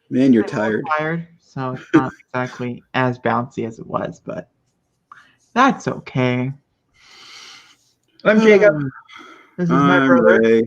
Man, you're I'm a little tired. tired, so it's not exactly as bouncy as it was, but that's okay. I'm Jacob. This is my I'm brother. Ray.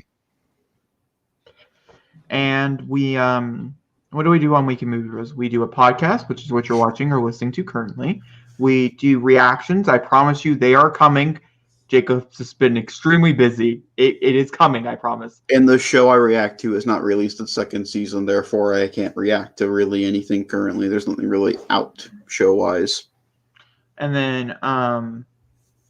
And we what do we do on Weekend Movie Reviews? We do a podcast, which is what you're watching or listening to currently. We do reactions. I promise you they are coming. Jacob's just been extremely busy. It is coming, I promise. And the show I react to is not released its second season, therefore I can't react to really anything currently. There's nothing really out show-wise. And then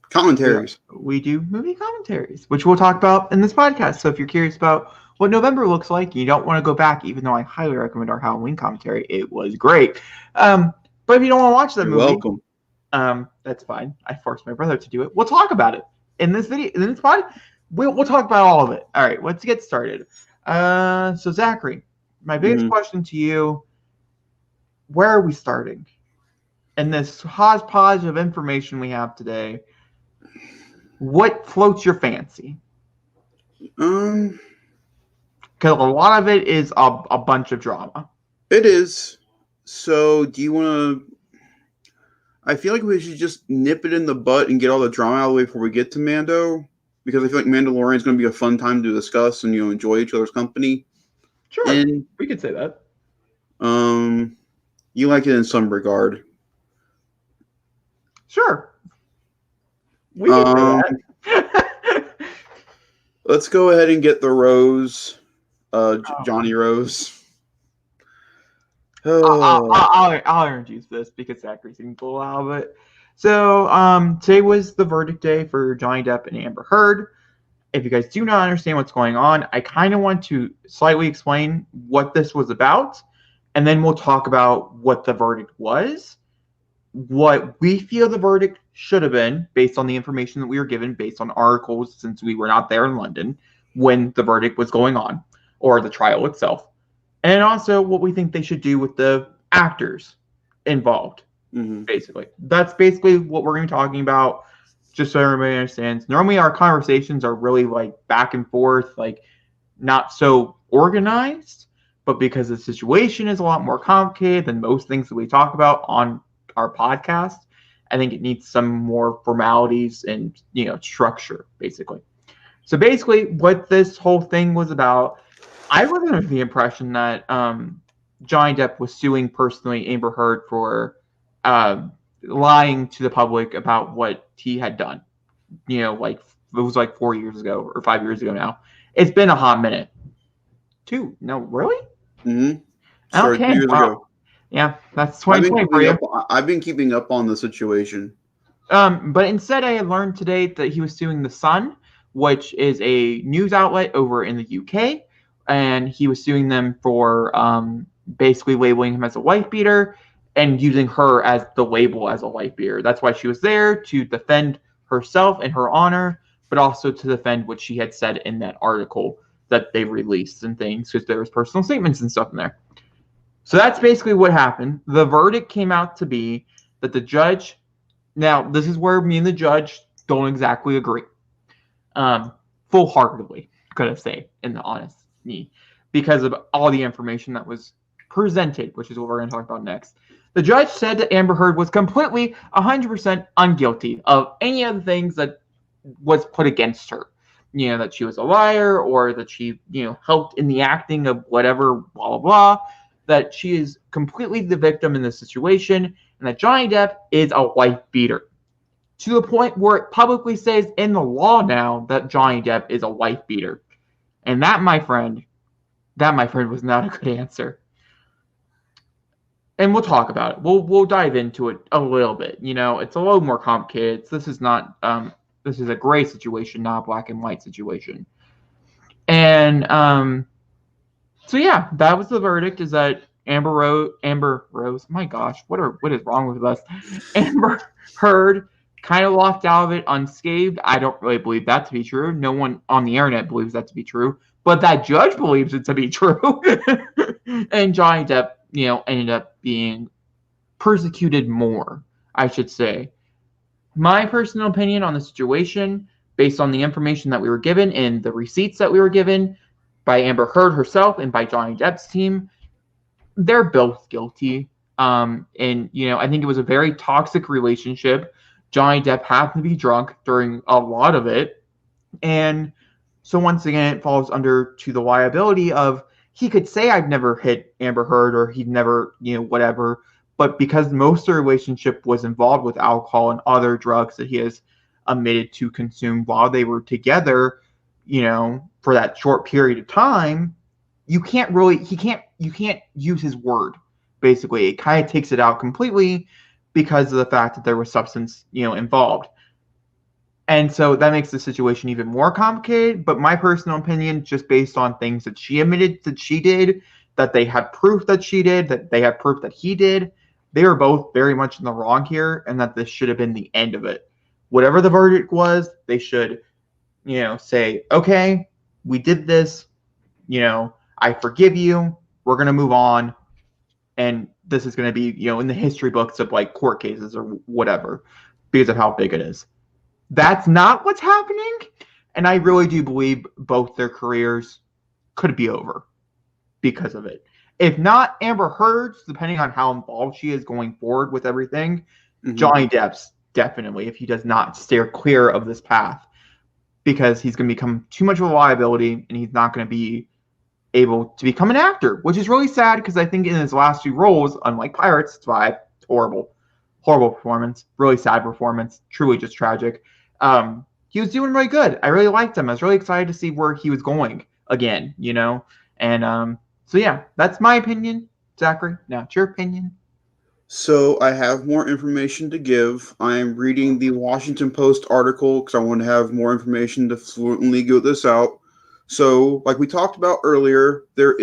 Commentaries. we do movie commentaries, which we'll talk about in this podcast. So if you're curious about what November looks like, you don't want to go back, even though I highly recommend our Halloween commentary. It was great. But if you don't want to watch that You're movie, welcome. that's fine. I forced my brother to do it. We'll talk about it in this video. In this pod, we'll talk about all of it. All right, let's get started. So Zachary, my biggest question to you: where are we starting? In this hodgepodge of information we have today, what floats your fancy? Because a lot of it is a bunch of drama. It is. So, do you want to... I feel like we should just nip it in the butt and get all the drama out of the way before we get to Mando. Because I feel like Mandalorian is going to be a fun time to discuss and, enjoy each other's company. Sure, and we could say that. You like it in some regard. Sure. We can say that. Let's go ahead and get the Rose. Johnny Rose. I'll introduce this because Zachary's getting full out of it. So today was the verdict day for Johnny Depp and Amber Heard. If you guys do not understand what's going on, I kind of want to slightly explain what this was about, and then we'll talk about what the verdict was, what we feel the verdict should have been based on the information that we were given, based on articles, since we were not there in London when the verdict was going on, or the trial itself. And also what we think they should do with the actors involved, basically. That's basically what we're going to be talking about, just so everybody understands. Normally our conversations are really like back and forth, like not so organized, but because the situation is a lot more complicated than most things that we talk about on our podcast, I think it needs some more formalities and, structure, basically. So basically what this whole thing was about, I was under the impression that Johnny Depp was suing personally Amber Heard for lying to the public about what he had done. Like it was like 4 years ago or 5 years ago now. It's been a hot minute. 2? No, really? Started 2 years ago. Yeah, that's 2020 for you. I've been keeping up on the situation. But instead, I learned today that he was suing The Sun, which is a news outlet over in the UK. And he was suing them for basically labeling him as a wife beater and using her as the label as a wife beater. That's why she was there, to defend herself and her honor, but also to defend what she had said in that article that they released and things, because there was personal statements and stuff in there. So that's basically what happened. The verdict came out to be that the judge... Now, this is where me and the judge don't exactly agree. Full-heartedly, could I say, in the honest me, because of all the information that was presented, which is what we're going to talk about next. The judge said that Amber Heard was completely 100% unguilty of any of the things that was put against her. That she was a liar, or that she, helped in the acting of whatever, blah, blah, blah. That she is completely the victim in this situation, and that Johnny Depp is a wife beater. To the point where it publicly says in the law now that Johnny Depp is a wife beater. And that, my friend, was not a good answer. And we'll talk about it. We'll dive into it a little bit. It's a little more complicated. This is not this is a gray situation, not a black and white situation. And so yeah, that was the verdict. Is that Amber Rose? My gosh, what is wrong with us? Amber Heard kind of walked out of it unscathed. I don't really believe that to be true. No one on the internet believes that to be true, but that judge believes it to be true. And Johnny Depp, ended up being persecuted more, I should say. My personal opinion on the situation, based on the information that we were given and the receipts that we were given by Amber Heard herself and by Johnny Depp's team, they're both guilty. And I think it was a very toxic relationship. Johnny Depp happened to be drunk during a lot of it, and so once again, it falls under to the liability of he could say I've never hit Amber Heard or he'd never whatever, but because most of the relationship was involved with alcohol and other drugs that he has admitted to consume while they were together, for that short period of time, you can't use his word. Basically, it kind of takes it out completely because of the fact that there was substance, involved. And so that makes the situation even more complicated. But my personal opinion, just based on things that she admitted that she did, that they had proof that she did, that they had proof that he did, they were both very much in the wrong here, and that this should have been the end of it. Whatever the verdict was, they should, say, okay, we did this, I forgive you, we're going to move on, and this is going to be, in the history books of like court cases or whatever, because of how big it is. That's not what's happening, and I really do believe both their careers could be over because of it. If not Amber Heard's, depending on how involved she is going forward with everything, Johnny Depp's definitely, if he does not steer clear of this path, because he's going to become too much of a liability, and he's not going to be able to become an actor, which is really sad because I think in his last two roles, unlike Pirates, it's why horrible performance, really sad performance, truly just tragic. He was doing really good. I really liked him. I was really excited to see where he was going again, and so yeah, that's my opinion. Zachary, now it's your opinion. So I have more information to give. I'm reading the Washington Post article because I want to have more information to fluently get this out. So, like we talked about earlier, there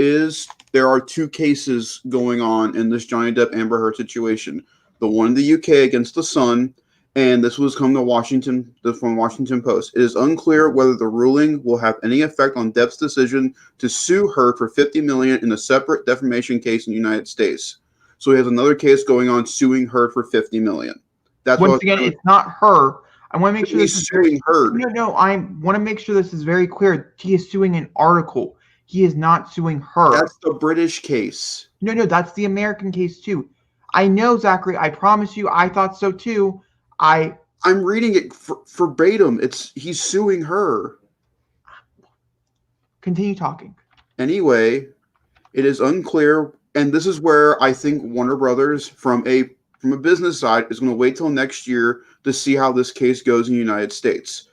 are two cases going on in this Johnny Depp Amber Heard situation. The one in the UK against the Sun, and this was come to Washington from Washington Post. It is unclear whether the ruling will have any effect on Depp's decision to sue Heard for $50 million in a separate defamation case in the United States. So he has another case going on suing Heard for $50 million. That's once again, it's not her. I want to make sure this is suing Heard. No. I want to make sure this is very clear. He is suing an article. He is not suing her. That's the British case. No, that's the American case too. I know, Zachary. I promise you, I thought so too. I'm reading it verbatim. He's suing her. Continue talking. Anyway, it is unclear, and this is where I think Warner Brothers, from a business side, is going to wait till next year to see how this case goes in the United States.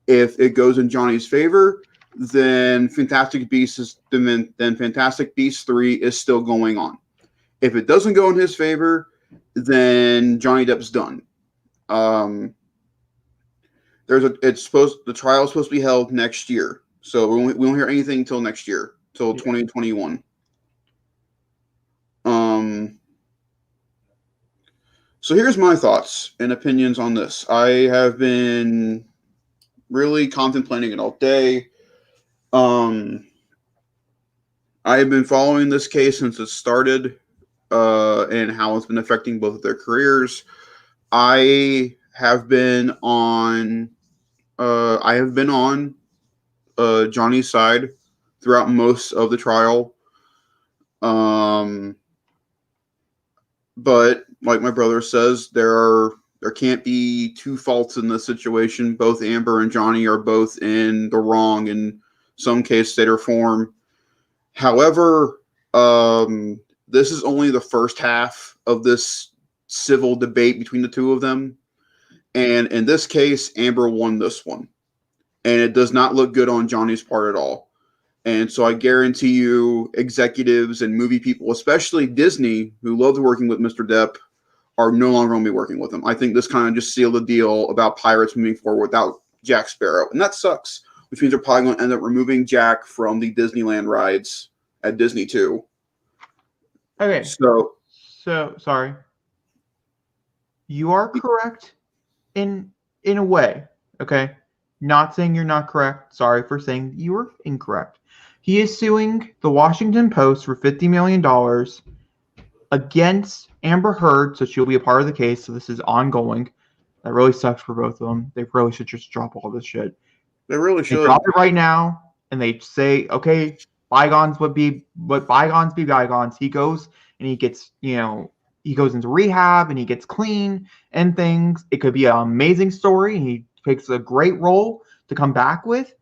If it goes in Johnny's favor, then Fantastic Beasts then Fantastic Beasts 3 is still going on. If it doesn't go in his favor, then Johnny Depp's done. The trial is supposed to be held next year, so we won't hear anything until next year, till 2021. So here's my thoughts and opinions on this. I have been really contemplating it all day. I have been following this case since it started, and how it's been affecting both of their careers. I have been on Johnny's side throughout most of the trial. But like my brother says, there can't be two faults in this situation. Both Amber and Johnny are both in the wrong in some case, state or form. However, this is only the first half of this civil debate between the two of them. And in this case, Amber won this one. And it does not look good on Johnny's part at all. And so I guarantee you, executives and movie people, especially Disney, who loved working with Mr. Depp, are no longer going to be working with him. I think this kind of just sealed the deal about Pirates moving forward without Jack Sparrow. And that sucks, which means they're probably going to end up removing Jack from the Disneyland rides at Disney too. Okay. So sorry. You are correct in a way. Okay. Not saying you're not correct. Sorry for saying you were incorrect. He is suing the Washington Post for $50 million against Amber Heard, so she'll be a part of the case. So this is ongoing. That really sucks for both of them. They really should just drop all this shit. They really should. They drop it right now, and they say, okay, bygones would be, but bygones be bygones. He goes and he gets, he goes into rehab and he gets clean and things. It could be an amazing story. And he picks a great role to come back with.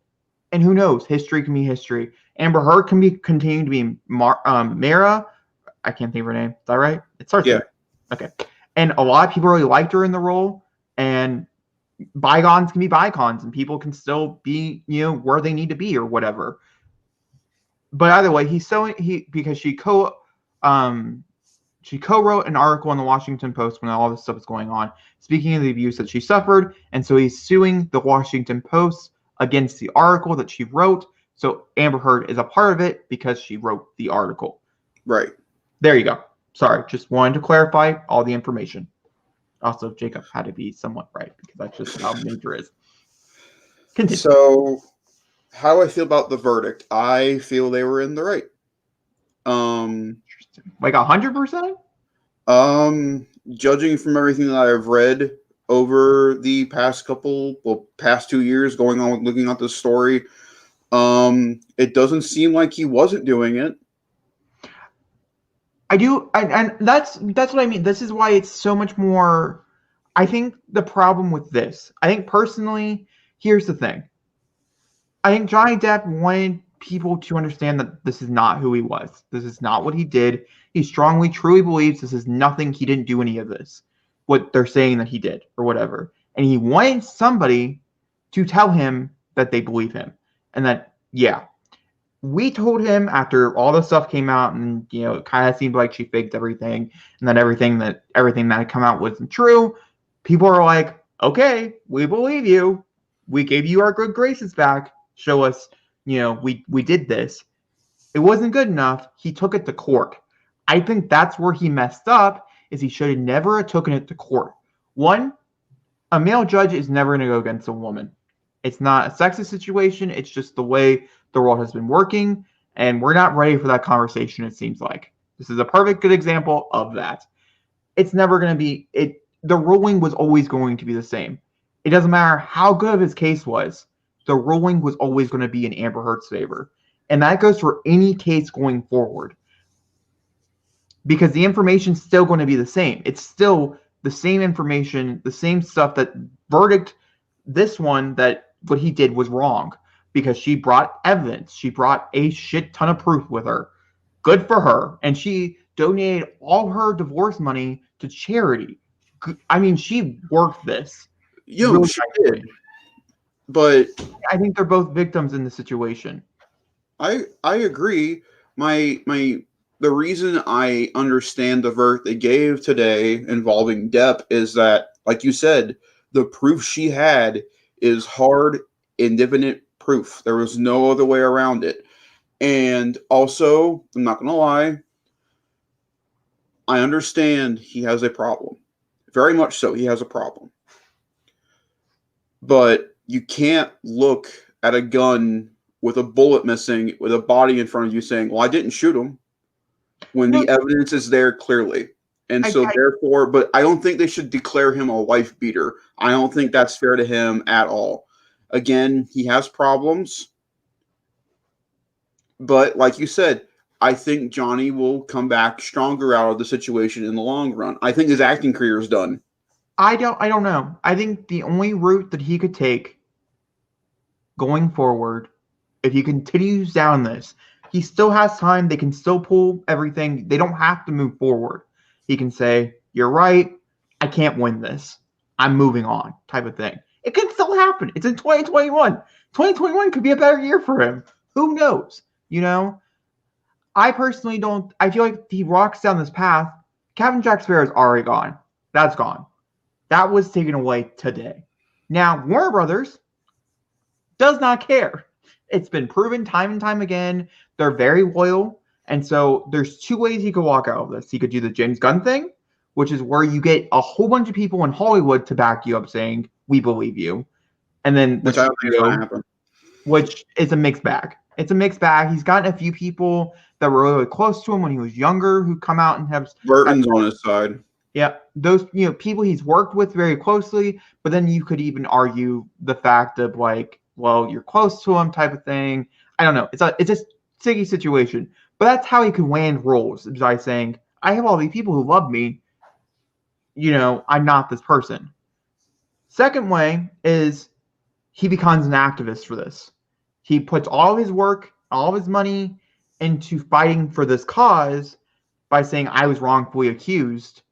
And who knows? History can be history. Amber Heard can be continue to be Mara. I can't think of her name. Is that right? It starts with okay. And a lot of people really liked her in the role. And bygones can be bygones, and people can still be, where they need to be or whatever. But either way, because she co-wrote an article in the Washington Post when all this stuff was going on, speaking of the abuse that she suffered, and so he's suing the Washington Post against the article that she wrote. So Amber Heard is a part of it because she wrote the article. Right. There you go. Sorry, just wanted to clarify all the information. Also, Jacob had to be somewhat right because that's just how nature is. Continue. So, how I feel about the verdict? I feel they were in the right. Like 100%? Judging from everything that I've read over the past 2 years going on with looking at this story, it doesn't seem like he wasn't doing it. I do, and that's what I mean. This is why it's so much more. I think the problem with this, I think personally, here's the thing. I think Johnny Depp wanted people to understand that this is not who he was. This is not what he did. He strongly, truly believes this is nothing. He didn't do any of this, what they're saying that he did or whatever. And he wanted somebody to tell him that they believe him and that, yeah. We told him after all the stuff came out, and it kind of seemed like she faked everything, and that everything that had come out wasn't true. People are like, okay, we believe you. We gave you our good graces back. Show us, we did this. It wasn't good enough. He took it to court. I think that's where he messed up. Is he should have never taken it to court. One, a male judge is never going to go against a woman. It's not a sexist situation. It's just the way the world has been working, and we're not ready for that conversation, it seems like. This is a perfect good example of that. It's never going to be the ruling was always going to be the same. It doesn't matter how good of his case was, the ruling was always going to be in Amber Heard's favor. And that goes for any case going forward. Because the information's still going to be the same. It's still the same information, the same stuff that verdict this one that what he did was wrong. Because she brought evidence. She brought a shit ton of proof with her. Good for her. And she donated all her divorce money to charity. I mean, she worked this. Really she did. But I think they're both victims in the situation. I agree. The reason I understand the verdict they gave today involving Depp is that, like you said, the proof she had is hard, indefinite proof. There was no other way around it. And also, I'm not going to lie, I understand he has a problem. Very much so, he has a problem. But you can't look at a gun with a bullet missing, with a body in front of you saying, well, I didn't shoot him, when the evidence is there clearly. And so therefore, but I don't think they should declare him a wife beater. I don't think that's fair to him at all. Again, he has problems. But like you said, I think Johnny will come back stronger out of the situation in the long run. I think his acting career is done. I don't know. I think the only route that he could take going forward, if he continues down this, he still has time. They can still pull everything. They don't have to move forward. He can say, you're right. I can't win this. I'm moving on, type of thing. It can still happen. It's in 2021. 2021 could be a better year for him. Who knows? I personally don't. I feel like he rocks down this path. Captain Jack Sparrow is already gone. That's gone. That was taken away today. Now, Warner Brothers does not care. It's been proven time and time again. They're very loyal. And so there's two ways he could walk out of this. He could do the James Gunn thing, which is where you get a whole bunch of people in Hollywood to back you up saying, we believe you. And then which I don't think is going to happen. Which is a mixed bag. It's a mixed bag. He's gotten a few people that were really close to him when he was younger who come out and have Burton's on his side. Yeah, those people he's worked with very closely, but then you could even argue the fact of like, well, you're close to him type of thing. I don't know. It's a sticky situation, but that's how he could land roles by saying, I have all these people who love me. I'm not this person. Second way is he becomes an activist for this. He puts all of his work, all of his money into fighting for this cause by saying I was wrongfully accused.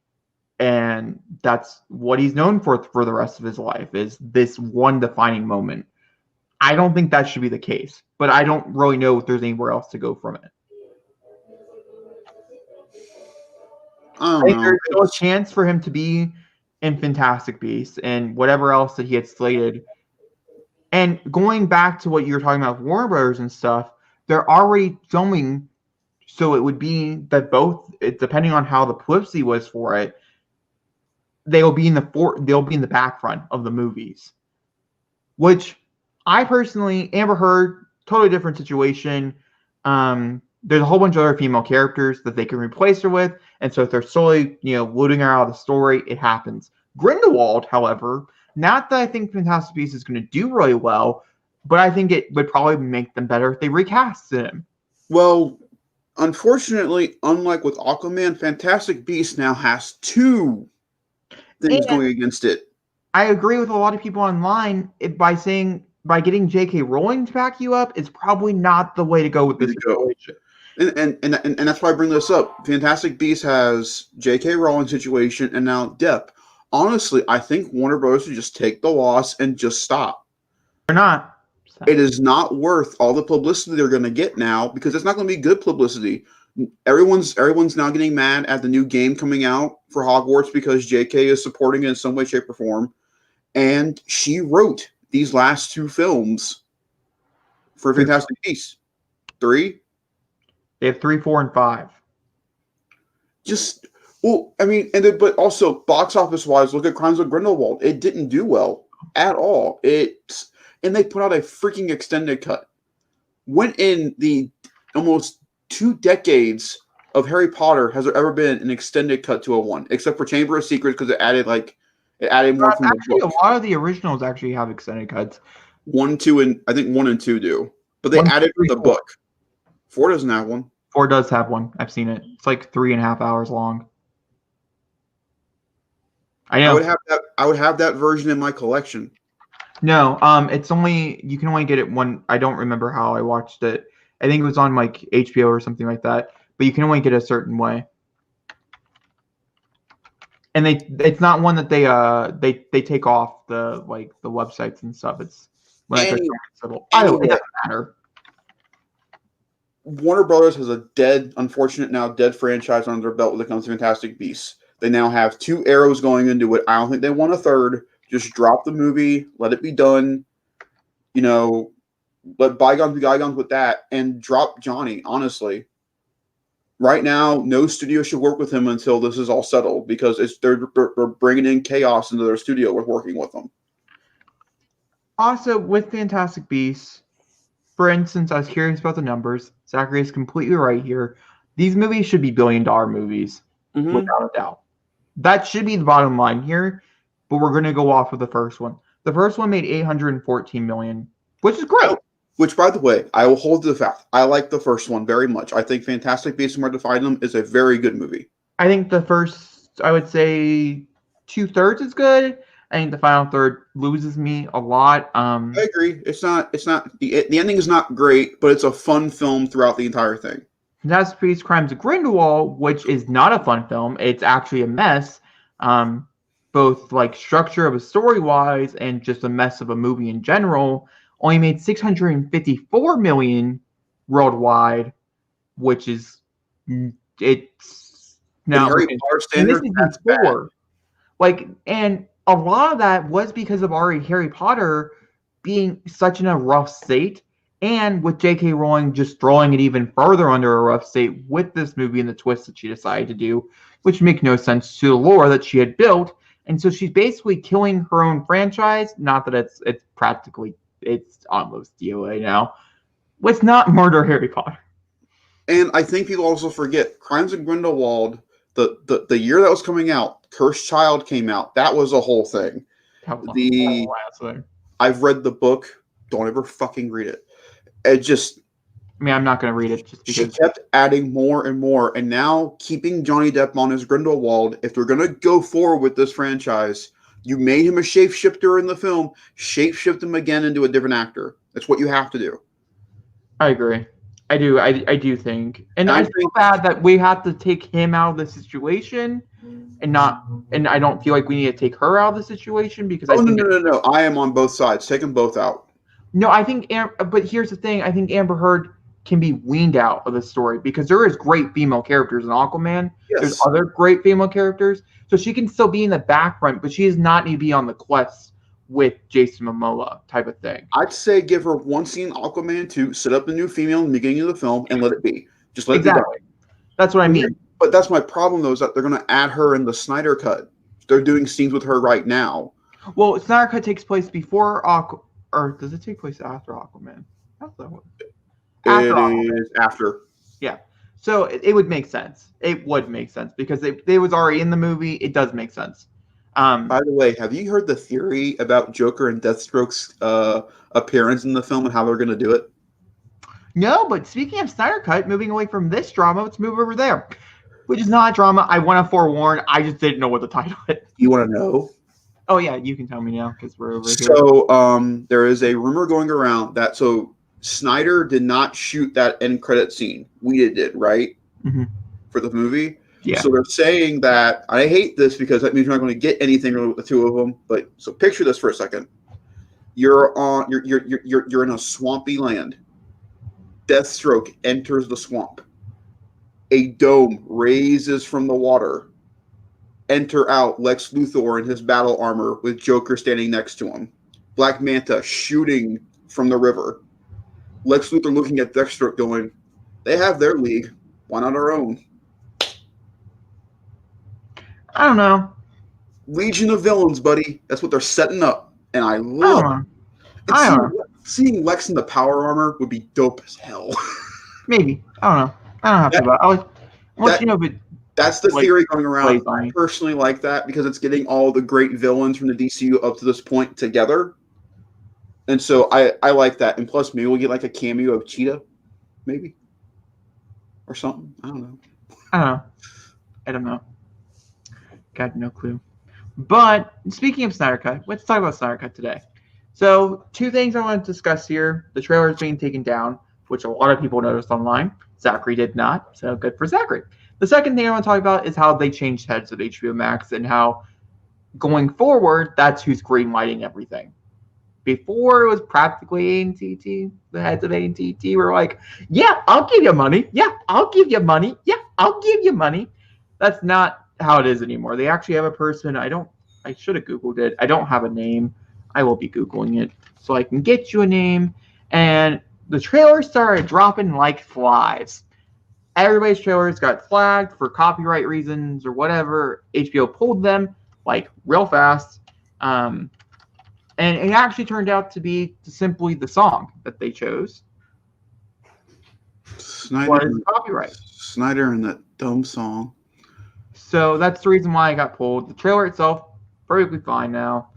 And that's what he's known for the rest of his life, is this one defining moment. I don't think that should be the case, but I don't really know if there's anywhere else to go from it. I don't know. There's still a chance for him to be in Fantastic Beasts and whatever else that he had slated. And going back to what you were talking about with Warner Brothers and stuff, they're already filming, so it would be that both, depending on how the publicity was for it, they'll be in the back front of the movies. Which I personally, Amber Heard, totally different situation. There's a whole bunch of other female characters that they can replace her with, and so if they're solely, looting her out of the story, it happens. Grindelwald, however, not that I think Fantastic Beasts is going to do really well, but I think it would probably make them better if they recast him. Well, unfortunately, unlike with Aquaman, Fantastic Beasts now has two things going against it. I agree with a lot of people online by getting J.K. Rowling to back you up is probably not the way to go with this situation. And that's why I bring this up. Fantastic Beasts has J.K. Rowling situation and now Depp. Honestly, I think Warner Bros. Should just take the loss and just stop. They're not. It is not worth all the publicity they're going to get now, because it's not going to be good publicity. Everyone's now getting mad at the new game coming out for Hogwarts because J.K. is supporting it in some way, shape, or form. And she wrote these last two films for Fantastic Beasts. 3? They have 3, 4, and 5. But also box office wise, look at Crimes of Grindelwald. It didn't do well at all. And they put out a freaking extended cut. When in the almost 2 decades of Harry Potter has there ever been an extended cut to a one, except for Chamber of Secrets, because it added more from actually, the book. A lot of the originals actually have extended cuts. 1, 2, and I think 1 and 2 do, but they added from the book. 4 doesn't have one. 4 does have one. I've seen it. It's like 3.5 hours long. I know. I would have that version in my collection. No, you can only get it one. I don't remember how I watched it. I think it was on like HBO or something like that. But you can only get it a certain way. And it's not one that they take off the websites and stuff. It's when it doesn't matter. Warner Brothers has a dead franchise under their belt when it comes to Fantastic Beasts. They now have 2 arrows going into it. I don't think they want a third. Just drop the movie, let it be done. Let bygones be bygones with that, and drop Johnny, honestly. Right now, no studio should work with him until this is all settled, because they're bringing in chaos into their studio with working with them. Also, with Fantastic Beasts, for instance, I was curious about the numbers. Zachary is completely right here. These movies should be billion-dollar movies, without a doubt. That should be the bottom line here, but we're going to go off with the first one. The first one made $814 million, which is great. Which, by the way, I will hold to the fact. I like the first one very much. I think Fantastic Beasts and Where to Find Them is a very good movie. I think the first, I would say, 2/3 is good. I think the final third loses me a lot. I agree. It's not the ending is not great, but it's a fun film throughout the entire thing. Fantastic Beasts: Crimes of Grindelwald, which is not a fun film. It's actually a mess. Both like structure of a story wise and just a mess of a movie in general. Only made $654 million worldwide, which is it's now Harry Potter standard. That's bad. And a lot of that was because of already Harry Potter being such in a rough state, and with J.K. Rowling just throwing it even further under a rough state with this movie and the twist that she decided to do, which make no sense to the lore that she had built. And so she's basically killing her own franchise. Not that it's almost DOA now. Let's not murder Harry Potter. And I think people also forget Crimes of Grindelwald, the year that was coming out, Cursed Child came out. That was a whole thing. Last thing. I've read the book. Don't ever fucking read it. It just I mean, I'm not going to read it just She because. kept adding more and more, and now keeping Johnny Depp on his Grindelwald. If they're gonna go forward with this franchise, you made him a shapeshifter in the film. Shapeshift him again into a different actor. That's what you have to do. I agree. I do. I do think, and I I feel think- bad that we have to take him out of the situation, and not. And I don't feel like we need to take her out of the situation because I Oh think. no! I am on both sides. Take them both out. No, I think. But here's the thing. I think Amber Heard can be weaned out of the story because there is great female characters in Aquaman. Yes. There's other great female characters, so she can still be in the background, but she does not need to be on the quest with Jason Momoa type of thing. I'd say give her one scene in Aquaman 2, set up a new female in the beginning of the film, and let it be. Just let it be done. That's what I mean. But that's my problem, though, is that they're going to add her in the Snyder Cut. They're doing scenes with her right now. Well, Snyder Cut takes place before or does it take place after Aquaman? How's that work? After. Yeah. So it would make sense. It would make sense because they was already in the movie. It does make sense. By the way, have you heard the theory about Joker and Deathstroke's appearance in the film and how they're going to do it? No, but speaking of Snyder Cut, moving away from this drama, let's move over there, which is not a drama. I want to forewarn. I just didn't know what the title is. You want to know? Oh yeah, you can tell me now because we're over here. So there is a rumor going around that Snyder did not shoot that end credit scene. We did, right? Mm-hmm. For the movie. Yeah. So they're saying that I hate this because that means you're not going to get anything with the two of them. But so picture this for a second. You're in a swampy land. Deathstroke enters the swamp. A dome raises from the water. Enter out Lex Luthor in his battle armor with Joker standing next to him. Black Manta shooting from the river. Lex Luthor looking at Deathstroke going, they have their league. Why not our own? I don't know. Legion of villains, buddy. That's what they're setting up. And I love it. Seeing Lex in the power armor would be dope as hell. Maybe. I don't know. I don't have to. I want you to know if it. That's the theory going around. I personally like that because it's getting all the great villains from the DCU up to this point together. And so I like that. And plus, maybe we'll get like a cameo of Cheetah, maybe. Or something. I don't know. I don't know. Got no clue. But speaking of Snyder Cut, let's talk about Snyder Cut today. So, two things I want to discuss here. The trailer is being taken down, which a lot of people noticed online. Zachary did not, so good for Zachary. The second thing I want to talk about is how they changed heads of HBO Max and how, going forward, that's who's greenlighting everything. Before, it was practically AT&T. The heads of AT&T were like, yeah, I'll give you money. Yeah, I'll give you money. Yeah, I'll give you money. That's not how it is anymore. They actually have a person. I should have Googled it. I don't have a name. I will be Googling it so I can get you a name. And the trailer started dropping like flies. Everybody's trailers got flagged for copyright reasons or whatever. HBO pulled them like real fast. And it actually turned out to be simply the song that they chose. Snyder copyright. Snyder and that dumb song. So that's the reason why I got pulled. The trailer itself, perfectly fine now.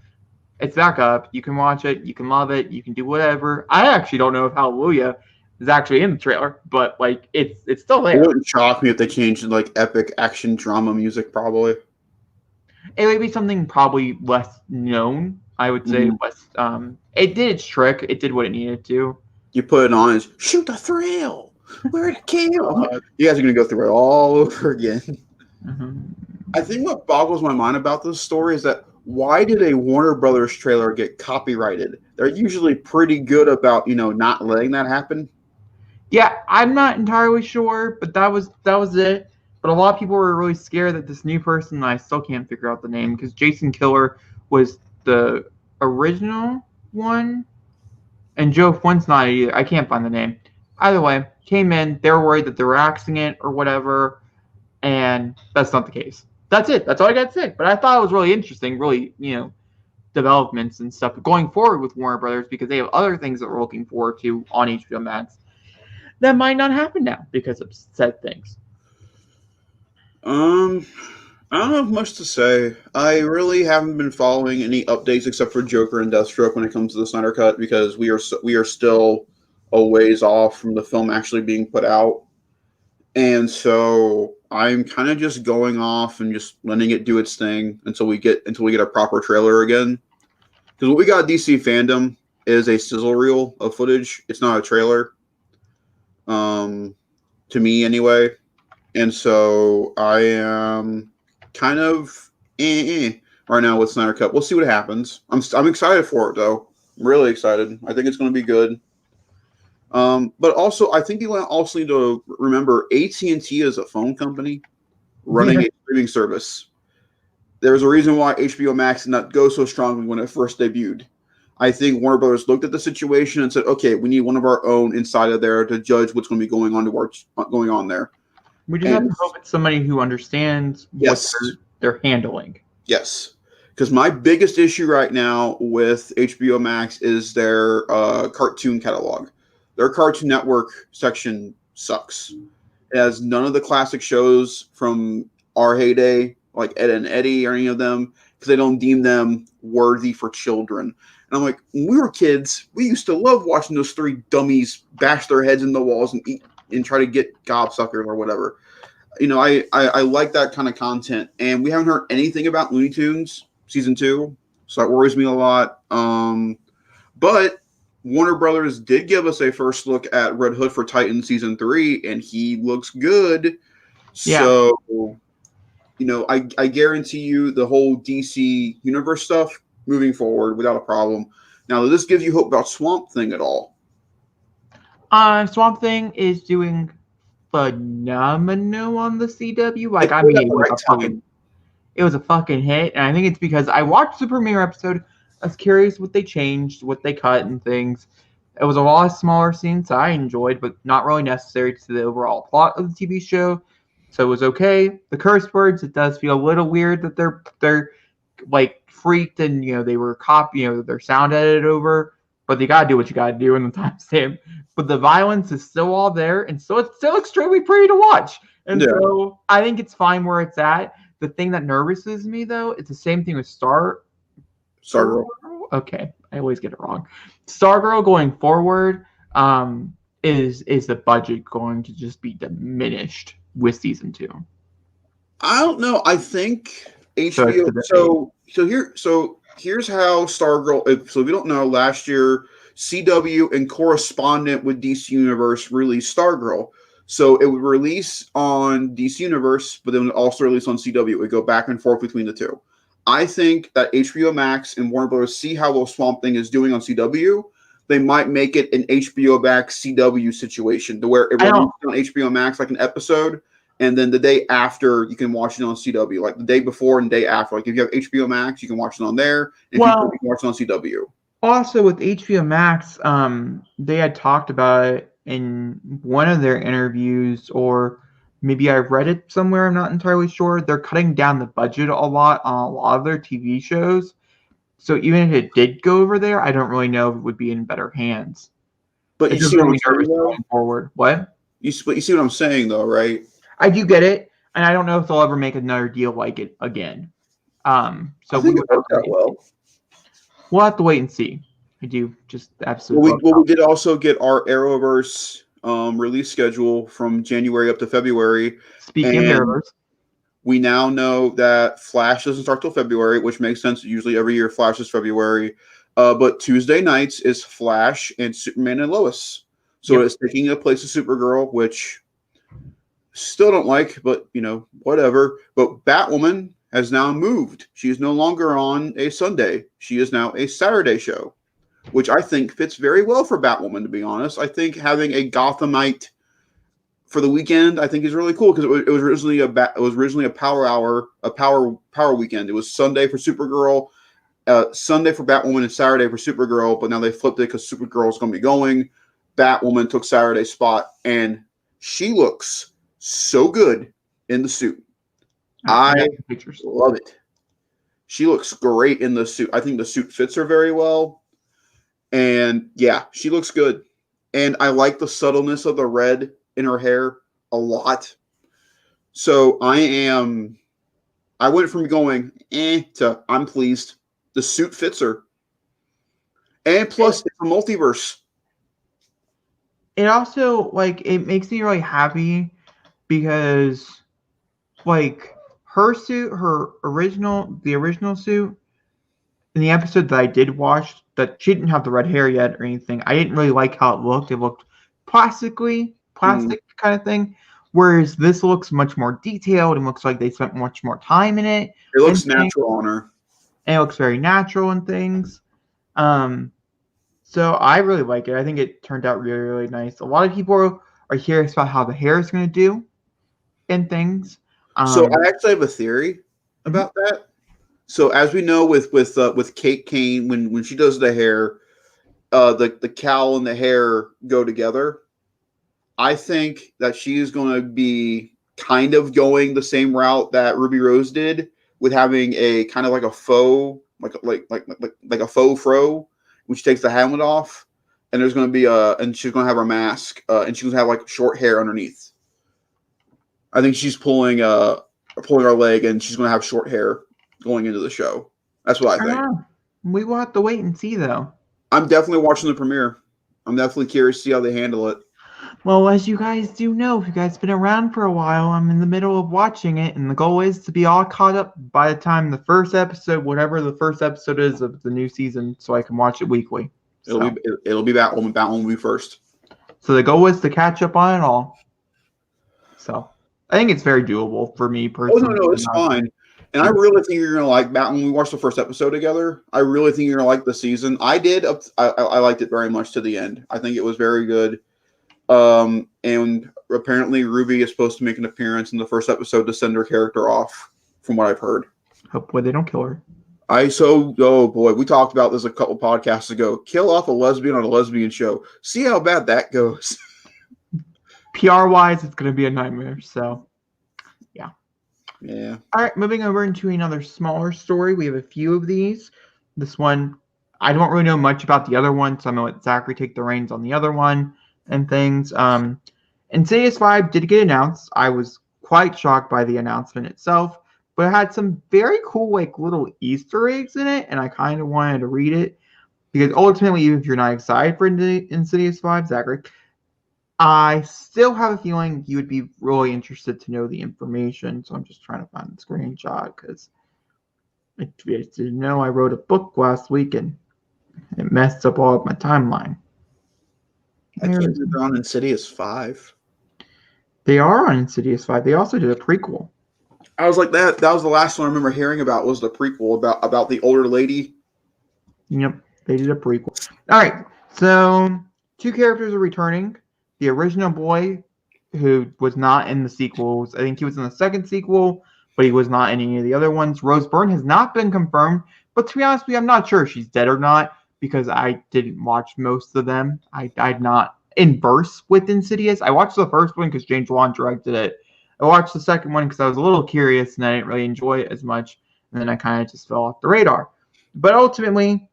It's back up. You can watch it. You can love it. You can do whatever. I actually don't know if Hallelujah is actually in the trailer, but like it's still there. It wouldn't shock me if they changed it like epic action drama music, probably. It would be something probably less known, I would say. Less. It did its trick. It did what it needed to. You put it on as shoot the thrill. Where to kill? You guys are gonna go through it all over again. Mm-hmm. I think what boggles my mind about this story is that why did a Warner Brothers trailer get copyrighted? They're usually pretty good about, not letting that happen. Yeah, I'm not entirely sure, but that was it. But a lot of people were really scared that this new person, I still can't figure out the name, because Jason Killer was the original one, and Joe Flynn's not either. I can't find the name. Either way, came in, they were worried that they were axing it or whatever, and that's not the case. That's it. That's all I got to say. But I thought it was really interesting, really, developments and stuff going forward with Warner Brothers because they have other things that we're looking forward to on HBO Max that might not happen now because of said things. I don't have much to say. I really haven't been following any updates except for Joker and Deathstroke when it comes to the Snyder Cut because we are still a ways off from the film actually being put out. And so I'm kind of just going off and just letting it do its thing until we get a proper trailer again. Because what we got at DC Fandom is a sizzle reel of footage. It's not a trailer. To me anyway. And so I am kind of right now with Snyder Cut. We'll see what happens. I'm excited for it though. I'm really excited. I think it's going to be good. But also, I think you also need to remember AT&T is a phone company running a streaming service. There's a reason why HBO Max did not go so strongly when it first debuted. I think Warner Brothers looked at the situation and said, "Okay, we need one of our own inside of there to judge what's going to be going on there." We just have to hope it's somebody who understands what they're handling. Yes, because my biggest issue right now with HBO Max is their cartoon catalog. Their Cartoon Network section sucks. It has none of the classic shows from our heyday, like Ed and Eddie or any of them, because they don't deem them worthy for children. And I'm like, when we were kids, we used to love watching those three dummies bash their heads in the walls and eat and try to get gobsucker or whatever. You know, I like that kind of content. And we haven't heard anything about Looney Tunes season 2, so that worries me a lot. But Warner Brothers did give us a first look at Red Hood for Titan season 3, and he looks good. Yeah. So, you know, I guarantee you the whole DC universe stuff moving forward without a problem. Now, does this give you hope about Swamp Thing at all? Swamp Thing is doing phenomenal on the CW. Like, I mean, it was a fucking hit, and I think it's because I watched the premiere episode. I was curious what they changed, what they cut, and things. It was a lot of smaller scenes I enjoyed, but not really necessary to the overall plot of the TV show. So it was okay. The curse words, it does feel a little weird that they're like freaked and they were they're sound edited over, but you gotta do what you gotta do in the timestamp. But the violence is still all there, and so it's still extremely pretty to watch. And so I think it's fine where it's at. The thing that nervouses me though, it's the same thing with Stargirl. Okay, I always get it wrong. Stargirl going forward, is the budget going to just be diminished with season 2? I don't know. I think HBO. Here's how Stargirl. If you don't know, last year CW and correspondent with DC Universe released Stargirl. So it would release on DC Universe, but then also release on CW. It would go back and forth between the two. I think that HBO Max and Warner Bros. See how the Swamp Thing is doing on CW. They might make it an HBO Max CW situation to where it releases on HBO Max like an episode, and then the day after you can watch it on CW, like the day before and day after. Like if you have HBO Max, you can watch it on there. And if you can watch it on CW. Also with HBO Max, they had talked about it in one of their interviews, or maybe I read it somewhere, I'm not entirely sure. They're cutting down the budget a lot on a lot of their TV shows. So even if it did go over there, I don't really know if it would be in better hands. But you see what I'm saying, going forward. What? You see what I'm saying, though, right? I do get it, and I don't know if they'll ever make another deal like it again. So I think it worked out well. We'll have to wait and see. I do just absolutely. We did also get our Arrowverse release schedule from January up to February. Speaking of Arrowverse, we now know that Flash doesn't start till February, which makes sense. Usually every year Flash is February. But Tuesday nights is Flash and Superman and Lois. So it's taking the place of Supergirl, which still don't like, but whatever. But Batwoman has now moved. She is no longer on a Sunday. She is now a Saturday show, which I think fits very well for Batwoman, to be honest. I think having a Gothamite for the weekend, I think is really cool, because it was originally a power hour, a power weekend. It was Sunday for Supergirl, Sunday for Batwoman, and Saturday for Supergirl. But now they flipped it because Supergirl is going to be going. Batwoman took Saturday's spot, and she looks so good in the suit. I love it. She looks great in the suit. I think the suit fits her very well. And yeah, she looks good. And I like the subtleness of the red in her hair a lot. So I went from going to I'm pleased. The suit fits her. And plus it's a multiverse. it also like it makes me really happy because like her suit, the original suit in the episode that I did watch, that she didn't have the red hair yet or anything. I didn't really like how it looked. It looked plastic kind of thing. Whereas this looks much more detailed and looks like they spent much more time in it. It looks and things. natural on her. And it looks very natural and things. So I really like it. I think it turned out really, really nice. A lot of people are curious about how the hair is going to do and things. So I actually have a theory about that. So as we know with Kate Kane, when she does the hair, the cowl and the hair go together. I think that she's going to be kind of going the same route that Ruby Rose did, with having a kind of like a faux, like a faux fro, which takes the helmet off, and there's going to be and she's going to have her mask, and she's going to have like short hair underneath. I think she's pulling her leg, and she's going to have short hair going into the show. That's what I think. We will have to wait and see, though. I'm definitely watching the premiere. I'm definitely curious to see how they handle it. Well, as you guys do know, if you guys have been around for a while, I'm in the middle of watching it, and the goal is to be all caught up by the time the first episode, whatever the first episode is of the new season, so I can watch it weekly. It'll be back when we first. So the goal is to catch up on it all. So I think it's very doable for me personally. Oh no, it's fine. And I really think you're gonna like that when we watched the first episode together. I really think you're gonna like the season. I did. I liked it very much to the end. I think it was very good. And apparently Ruby is supposed to make an appearance in the first episode to send her character off, from what I've heard. Hopefully they don't kill her. Oh boy, we talked about this a couple podcasts ago. Kill off a lesbian on a lesbian show. See how bad that goes. PR wise, it's gonna be a nightmare. So yeah. Yeah. All right, moving over into another smaller story. We have a few of these. This one, I don't really know much about the other one, so I'm gonna let Zachary take the reins on the other one and things. Insidious 5 did get announced. I was quite shocked by the announcement itself, but it had some very cool like little Easter eggs in it, and I kind of wanted to read it because ultimately, if you're not excited for Insidious 5, Zachary, I still have a feeling you would be really interested to know the information. So I'm just trying to find the screenshot because I didn't know I wrote a book last week and it messed up all of my timeline. I can't believe they're on Insidious 5. They are on Insidious 5. They also did a prequel. I was like, that was the last one I remember hearing about, was the prequel about the older lady. Yep, they did a prequel. All right, so 2 characters are returning. The original boy, who was not in the sequels. I think he was in the second sequel, but he was not in any of the other ones. Rose Byrne has not been confirmed, but to be honest with you, I'm not sure if she's dead or not because I didn't watch most of them. I'd not inverse with Insidious. I watched the first one because James Wan directed it. I watched the second one because I was a little curious and I didn't really enjoy it as much. And then I kind of just fell off the radar. But ultimately,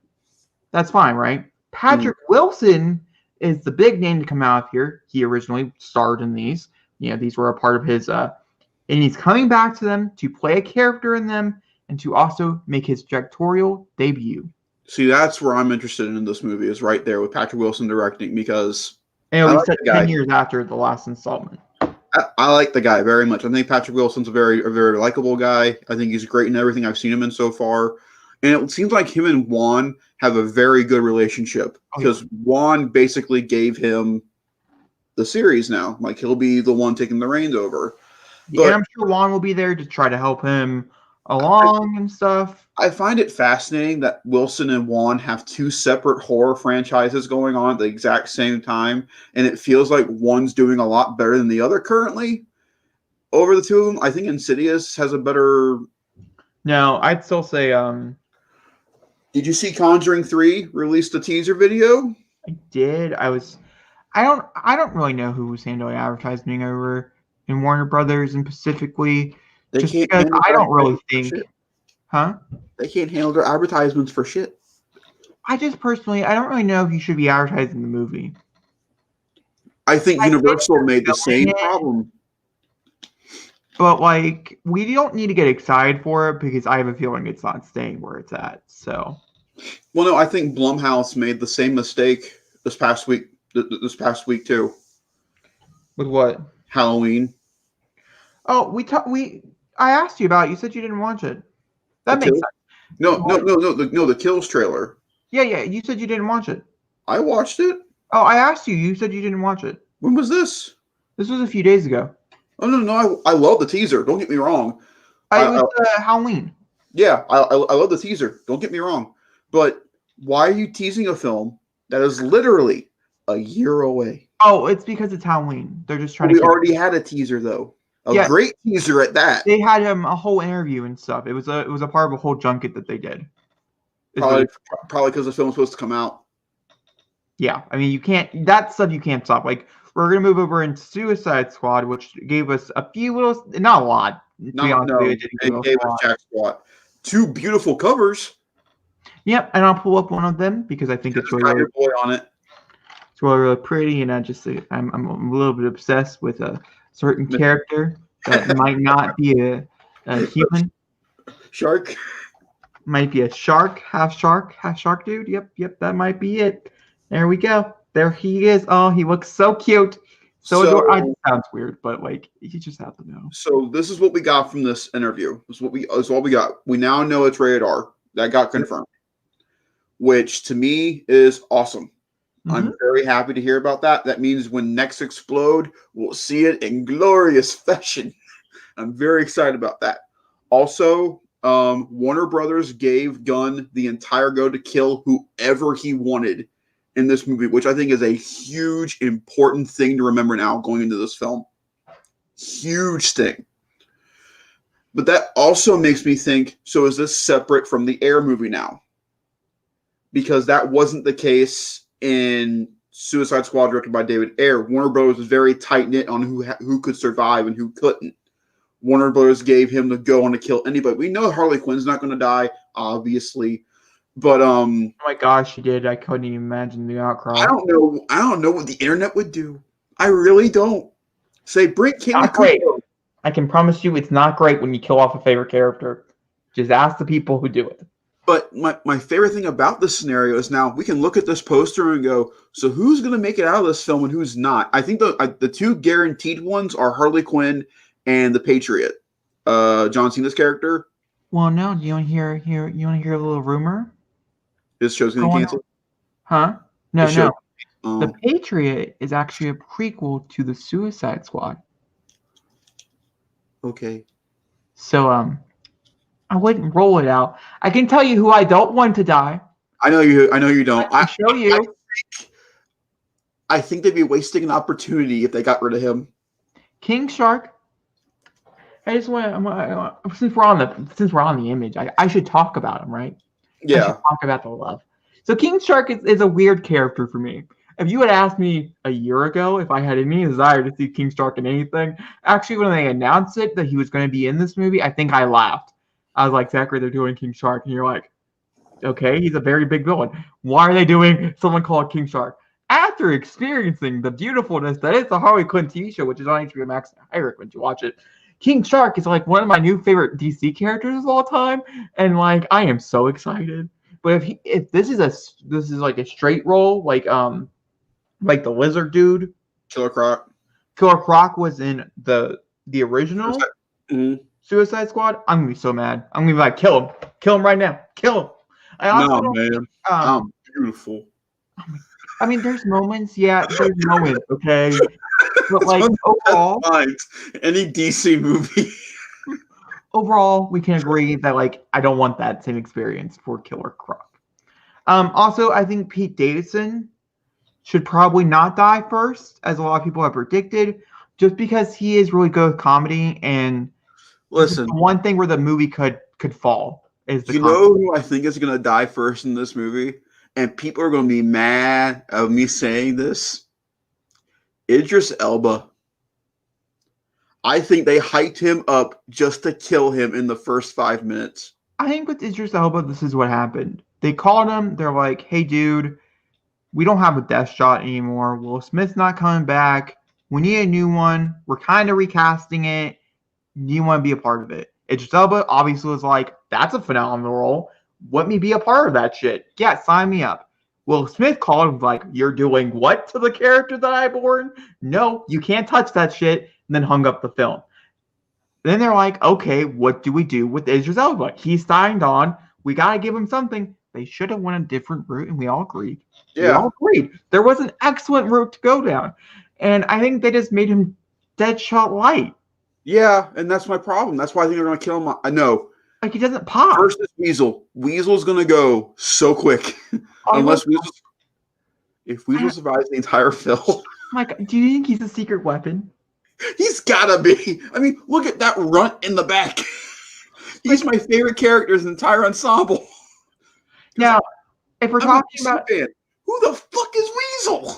that's fine, right? Patrick Wilson is the big name to come out of here. He originally starred in these. These were a part of his, and he's coming back to them to play a character in them and to also make his directorial debut. See, that's where I'm interested in this movie, is right there with Patrick Wilson directing, because And it'll be set 10 years after the last installment. I like the guy very much. I think Patrick Wilson's a very likable guy. I think he's great in everything I've seen him in so far. And it seems like him and Juan have a very good relationship because Juan basically gave him the series now. Like, he'll be the one taking the reins over. But and I'm sure Juan will be there to try to help him along and stuff. I find it fascinating that Wilson and Juan have 2 separate horror franchises going on at the exact same time. And it feels like one's doing a lot better than the other currently. Over the 2 of them, I think Insidious has a better... No, I'd still say... Did you see Conjuring 3 released a teaser video? I did. I don't really know who was handling advertising over in Warner Brothers and specifically just because I don't really think, They can't handle their advertisements for shit. I don't really know if you should be advertising the movie. I think Universal made the same problem. But like, we don't need to get excited for it because I have a feeling it's not staying where it's at. So, well, no, I think Blumhouse made the same mistake this past week. This past week too. With what? Halloween. Oh, I asked you about it. You said you didn't watch it. That The makes Kills? sense. No, the Kills trailer. Yeah. You said you didn't watch it. I watched it. Oh, I asked you. You said you didn't watch it. When was this? This was a few days ago. Oh no, I love the teaser. Don't get me wrong. It was Halloween. Yeah, I love the teaser. Don't get me wrong. But why are you teasing a film that is literally a year away? Oh, it's because it's Halloween. They're just trying We to. already had a teaser though. A great teaser at that. They had a whole interview and stuff. It was a part of a whole junket that they did. Probably because the film was supposed to come out. Yeah, I mean you can't. That stuff you can't stop. Like we're gonna move over into Suicide Squad, which gave us a few little, not a lot. It gave us jack squat. 2 beautiful covers. Yep, and I'll pull up one of them because I think it's really boy on it. It's really pretty, and I'm a little bit obsessed with a certain character that might not be a human. Shark. Might be a half shark dude. Yep, that might be it. There we go. There he is. Oh, he looks so cute. So it sounds weird, but like you just have to know. So this is what we got from this interview. This is what we got. We now know it's rated R. That got confirmed, which to me is awesome. Mm-hmm. I'm very happy to hear about that. That means when next Explode, we'll see it in glorious fashion. I'm very excited about that. Also, Warner Brothers gave Gunn the entire go to kill whoever he wanted in this movie, which I think is a huge, important thing to remember now going into this film. Huge thing. But that also makes me think, so is this separate from the Air movie now? Because that wasn't the case in Suicide Squad directed by David Ayer. Warner Brothers was very tight-knit on who could survive and who couldn't. Warner Brothers gave him the go on to kill anybody. We know Harley Quinn's not going to die, obviously. But oh my gosh, she did. I couldn't even imagine the outcry. I don't know what the internet would do. I really don't. Say bring King not great. I can promise you it's not great when you kill off a favorite character. Just ask the people who do it. But my favorite thing about this scenario is now we can look at this poster and go, so who's going to make it out of this film and who's not? I think the 2 guaranteed ones are Harley Quinn and the Patriot, John Cena's character. Well, no. Do you want to hear a little rumor? This show's going to cancel? Huh? No. The Patriot is actually a prequel to the Suicide Squad. Okay. So, I wouldn't roll it out. I can tell you who I don't want to die. I know you don't. I show you. I think they'd be wasting an opportunity if they got rid of him. King Shark. I just want since we're on the image, I should talk about him, right? Yeah. I should talk about the love. So King Shark is a weird character for me. If you had asked me a year ago if I had any desire to see King Shark in anything, actually when they announced it that he was going to be in this movie, I think I laughed. I was like, Zachary, they're doing King Shark. And you're like, okay, he's a very big villain. Why are they doing someone called King Shark? After experiencing the beautifulness that is the Harley Quinn TV show, which is on HBO Max, I recommend you watch it. King Shark is like one of my new favorite DC characters of all time. And like, I am so excited. But if this is like a straight roll, like the lizard dude, Killer Croc. Killer Croc was in the original Suicide Squad. I'm gonna be so mad. I'm gonna be like, kill him right now, kill him. Man, I'm beautiful. I mean, there's moments, okay, but like overall, any DC movie. Overall, we can agree that like I don't want that same experience for Killer Croc. Also, I think Pete Davidson should probably not die first, as a lot of people have predicted, just because he is really good with comedy. And listen, the one thing where the movie could fall is the comedy. Know who I think is going to die first in this movie, and people are going to be mad of me saying this. Idris Elba. I think they hyped him up just to kill him in the first 5 minutes. I think with Idris Elba, this is what happened. They called him. They're like, hey, dude, we don't have a death shot anymore. Will Smith's not coming back. We need a new one. We're kind of recasting it. Do you want to be a part of it? Idris Elba obviously was like, that's a phenomenal role. Let me be a part of that shit. Yeah, sign me up. Will Smith called him like, "You're doing what to the character that I born? No, you can't touch that shit," and then hung up the film. Then they're like, "Okay, what do we do with Idris Elba? He signed on. We gotta give him something." They should have went a different route, and we all agreed. We Yeah. all agreed. There was an excellent route to go down. And I think they just made him Deadshot light. Yeah, and that's my problem. That's why I think they're going to kill him. I know. Like, he doesn't pop. First is Weasel. Weasel's going to go so quick. Unless if Weasel survives the entire film. Like, do you think he's a secret weapon? He's got to be. I mean, look at that runt in the back. He's my favorite character in the entire ensemble. Now, if we're talking about... Who the fuck is Weasel?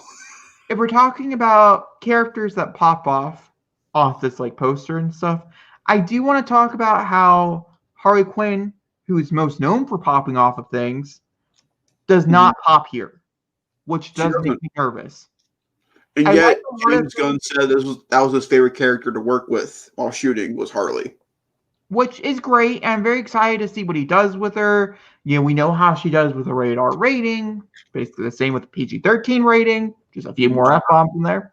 If we're talking about characters that pop off this like poster and stuff, I do want to talk about how Harley Quinn, who is most known for popping off of things, does not pop here, which does make me nervous. And yet, James Gunn said that was his favorite character to work with while shooting was Harley. Which is great, and I'm very excited to see what he does with her. You know, we know how she does with a rated R rating, basically the same with the PG-13 rating, just a few more F-bombs in there.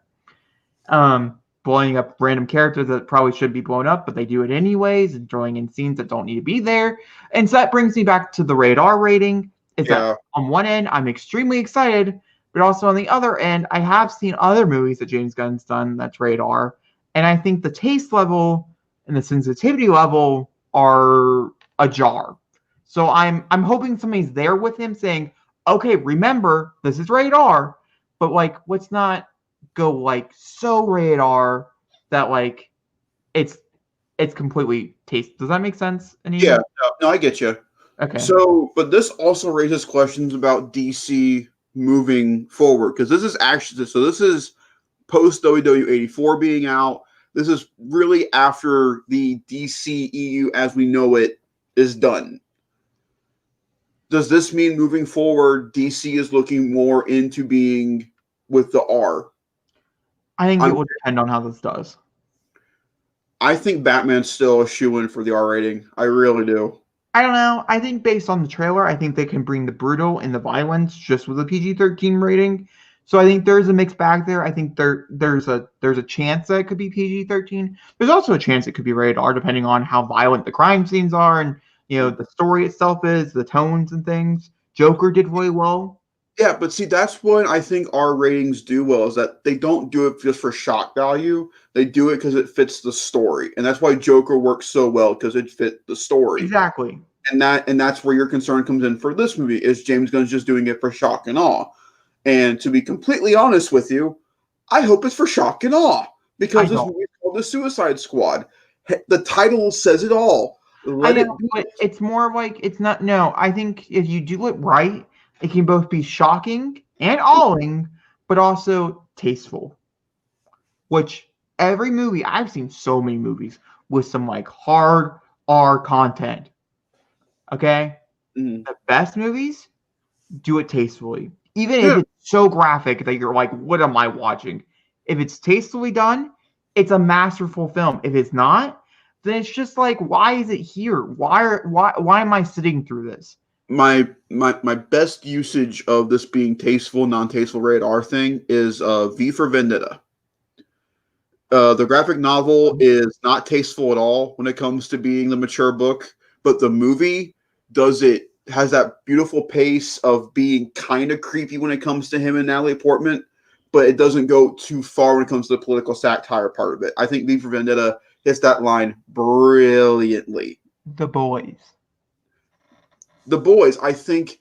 Blowing up random characters that probably should be blown up, but they do it anyways, and throwing in scenes that don't need to be there. And so that brings me back to the rated R rating. That on one end, I'm extremely excited, but also on the other end, I have seen other movies that James Gunn's done that's rated R, and I think the taste level and the sensitivity level are ajar. So I'm hoping somebody's there with him saying, okay, remember, this is rated R, but like, let's not go like so rated R that like it's completely taste. Does that make sense? Yeah, no, I get you. Okay. So, but this also raises questions about DC moving forward, because this is actually, so this is post WW 84 being out. This is really after the DCEU as we know it is done. Does this mean moving forward, DC is looking more into being with the R? I think it will depend on how this does. I think Batman's still a shoo-in for the R rating. I really do. I don't know. I think based on the trailer, I think they can bring the brutal and the violence just with a PG-13 rating. So I think there's a mixed bag there. I think there's a chance that it could be PG-13. There's also a chance it could be rated R, depending on how violent the crime scenes are and the story itself is, the tones and things. Joker did really well. Yeah, but see, that's what I think R ratings do well, is that they don't do it just for shock value. They do it because it fits the story, and that's why Joker works so well, because it fit the story. Exactly. And that's where your concern comes in for this movie, is James Gunn's just doing it for shock and awe. And to be completely honest with you, I hope it's for shock and awe, because this movie is called The Suicide Squad. The title says it all. But it's more like it's not. No, I think if you do it right, it can both be shocking and awing, but also tasteful. Which every movie, I've seen so many movies with some like hard R content. Okay? The best movies do it tastefully. Even if it's so graphic that you're like, what am I watching? If it's tastefully done, it's a masterful film. If it's not, then it's just like, why is it here? Why am I sitting through this? My best usage of this being tasteful, non-tasteful rated R thing is V for Vendetta. The graphic novel is not tasteful at all when it comes to being the mature book, but the movie has that beautiful pace of being kind of creepy when it comes to him and Natalie Portman, but it doesn't go too far when it comes to the political satire part of it. I think V for Vendetta hits that line brilliantly. The Boys, I think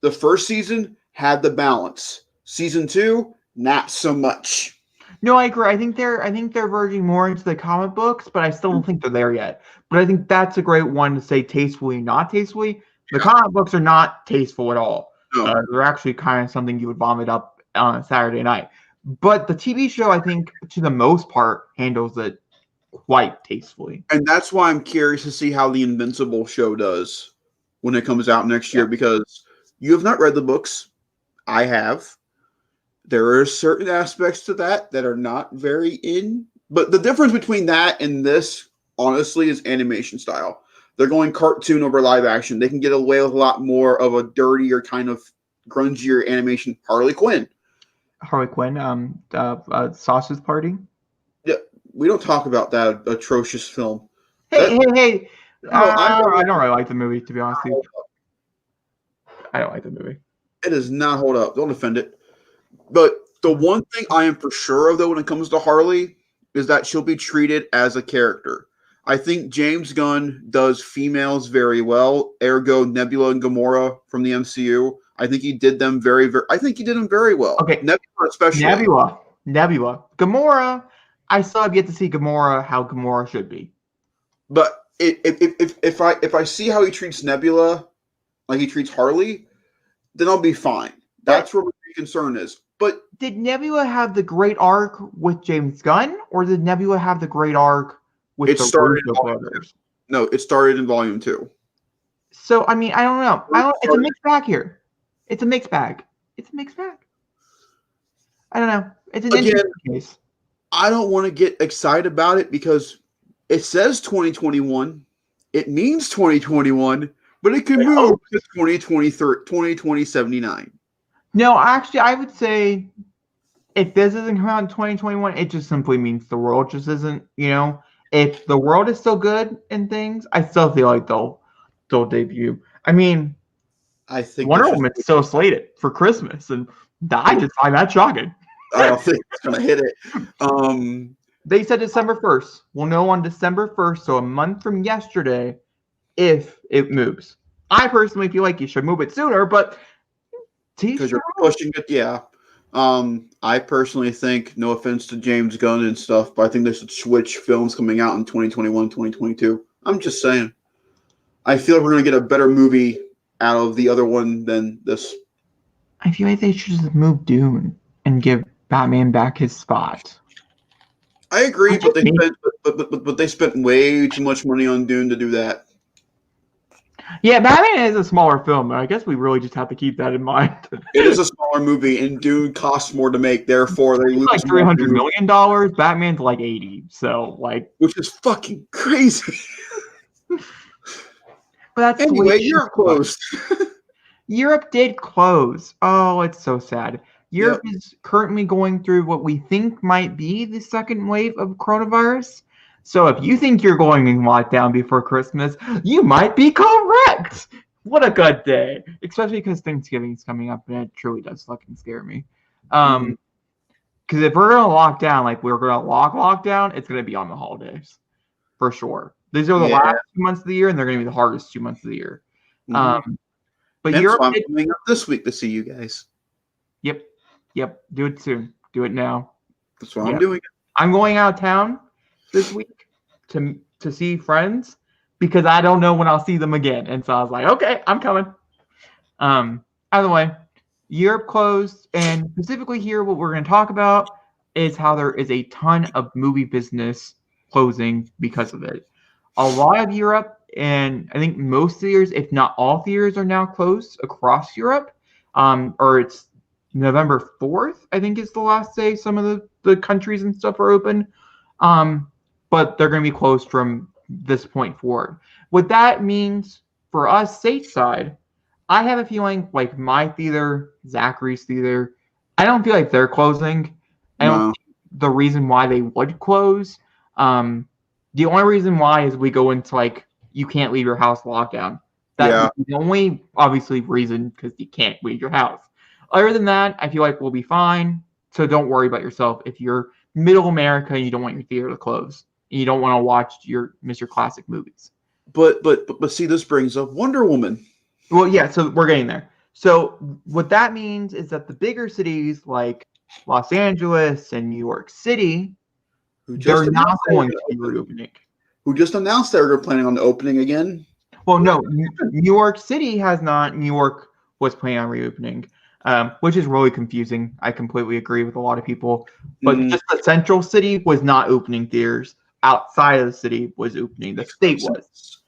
the first season had the balance. Season 2, not so much. No, I agree. I think they're verging more into the comic books, but I still don't think they're there yet. But I think that's a great one to say tastefully, not tastefully. The comic books are not tasteful at all. No. They're actually kind of something you would vomit up on a Saturday night. But the TV show, I think, to the most part, handles it quite tastefully. And that's why I'm curious to see how the Invincible show does when it comes out next year, because you have not read the books. I have. There are certain aspects to that are not very in. But the difference between that and this, honestly, is animation style. They're going cartoon over live action. They can get away with a lot more of a dirtier kind of grungier animation Harley Quinn. Harley Quinn, Sausage Party. Yeah, we don't talk about that atrocious film. Hey! No, I don't really like the movie, to be honest with you. I don't like the movie. It does not hold up. Don't defend it. But the one thing I am for sure of, though, when it comes to Harley, is that she'll be treated as a character. I think James Gunn does females very well. Ergo, Nebula and Gamora from the MCU. I think he did them very well. Okay. Nebula especially. Nebula. Gamora, I still have yet to see Gamora how Gamora should be. But if I see how he treats Nebula like he treats Harley, then I'll be fine. That's where my concern is. But did Nebula have the great arc with James Gunn, or did Nebula have the great arc with the Russo brothers? No, it started in Volume 2. So, I mean, I don't know. It's a mixed bag here. It's a mixed bag. I don't know. It's an interesting case. I don't want to get excited about it because it says 2021. It means 2021, but it could move to 2079. No, actually, I would say if this doesn't come out in 2021, it just simply means the world just isn't, if the world is still good and things, I still feel like they'll debut. I mean, I think Wonder Woman's so slated for Christmas, and I just find that shocking. I don't think it's gonna hit it. They said December 1st. We'll know on December 1st, so a month from yesterday, if it moves. I personally feel like you should move it sooner, but because you're pushing it, yeah. I personally think, no offense to James Gunn and stuff, but I think they should switch films coming out in 2021, 2022. I'm just saying. I feel like we're going to get a better movie out of the other one than this. I feel like they should just move Dune and give Batman back his spot. I agree, but they spent way too much money on Dune to do that. Yeah, Batman is a smaller film, but I guess we really just have to keep that in mind. It is a smaller movie, and Dune costs more to make. Therefore, they lose like $300 million. Batman's like 80, so which is fucking crazy. But that's anyway, Europe closed. Europe did close. Oh, it's so sad. Europe is currently going through what we think might be the second wave of coronavirus. So if you think you're going in lockdown before Christmas, you might be correct. What a good day. Especially because Thanksgiving is coming up, and it truly does fucking scare me. Because if we're going to lock down, like we're going to lock down, it's going to be on the holidays. For sure. These are the last 2 months of the year, and they're going to be the hardest 2 months of the year. But Europe, I'm coming up this week to see you guys. Yep. Do it soon. Do it now. That's what I'm doing. I'm going out of town this week to see friends because I don't know when I'll see them again. And so I was like, okay, I'm coming. Either way, Europe closed, and specifically here, what we're going to talk about is how there is a ton of movie business closing because of it. A lot of Europe, and I think most theaters, if not all theaters, are now closed across Europe. Or it's November 4th, I think is the last day some of the countries and stuff are open. But they're going to be closed from this point forward. What that means for us stateside, I have a feeling like my theater, Zachary's theater, I don't feel like they're closing. I don't think the reason why they would close. The only reason why is we go into like you can't leave your house lockdown. That's the only obviously reason because you can't leave your house. Other than that, I feel like we'll be fine. So don't worry about yourself if you're middle America and you don't want your theater to close and you don't want to miss your classic movies. But see, this brings up Wonder Woman. Well, yeah, so we're getting there. So what that means is that the bigger cities like Los Angeles and New York City, they're not going to be reopening. Who just announced they were planning on opening again? Well, no, New York City has not. New York was planning on reopening, which is really confusing. I completely agree with a lot of people. But just the central city was not opening theaters. Outside of the city was opening. The state was.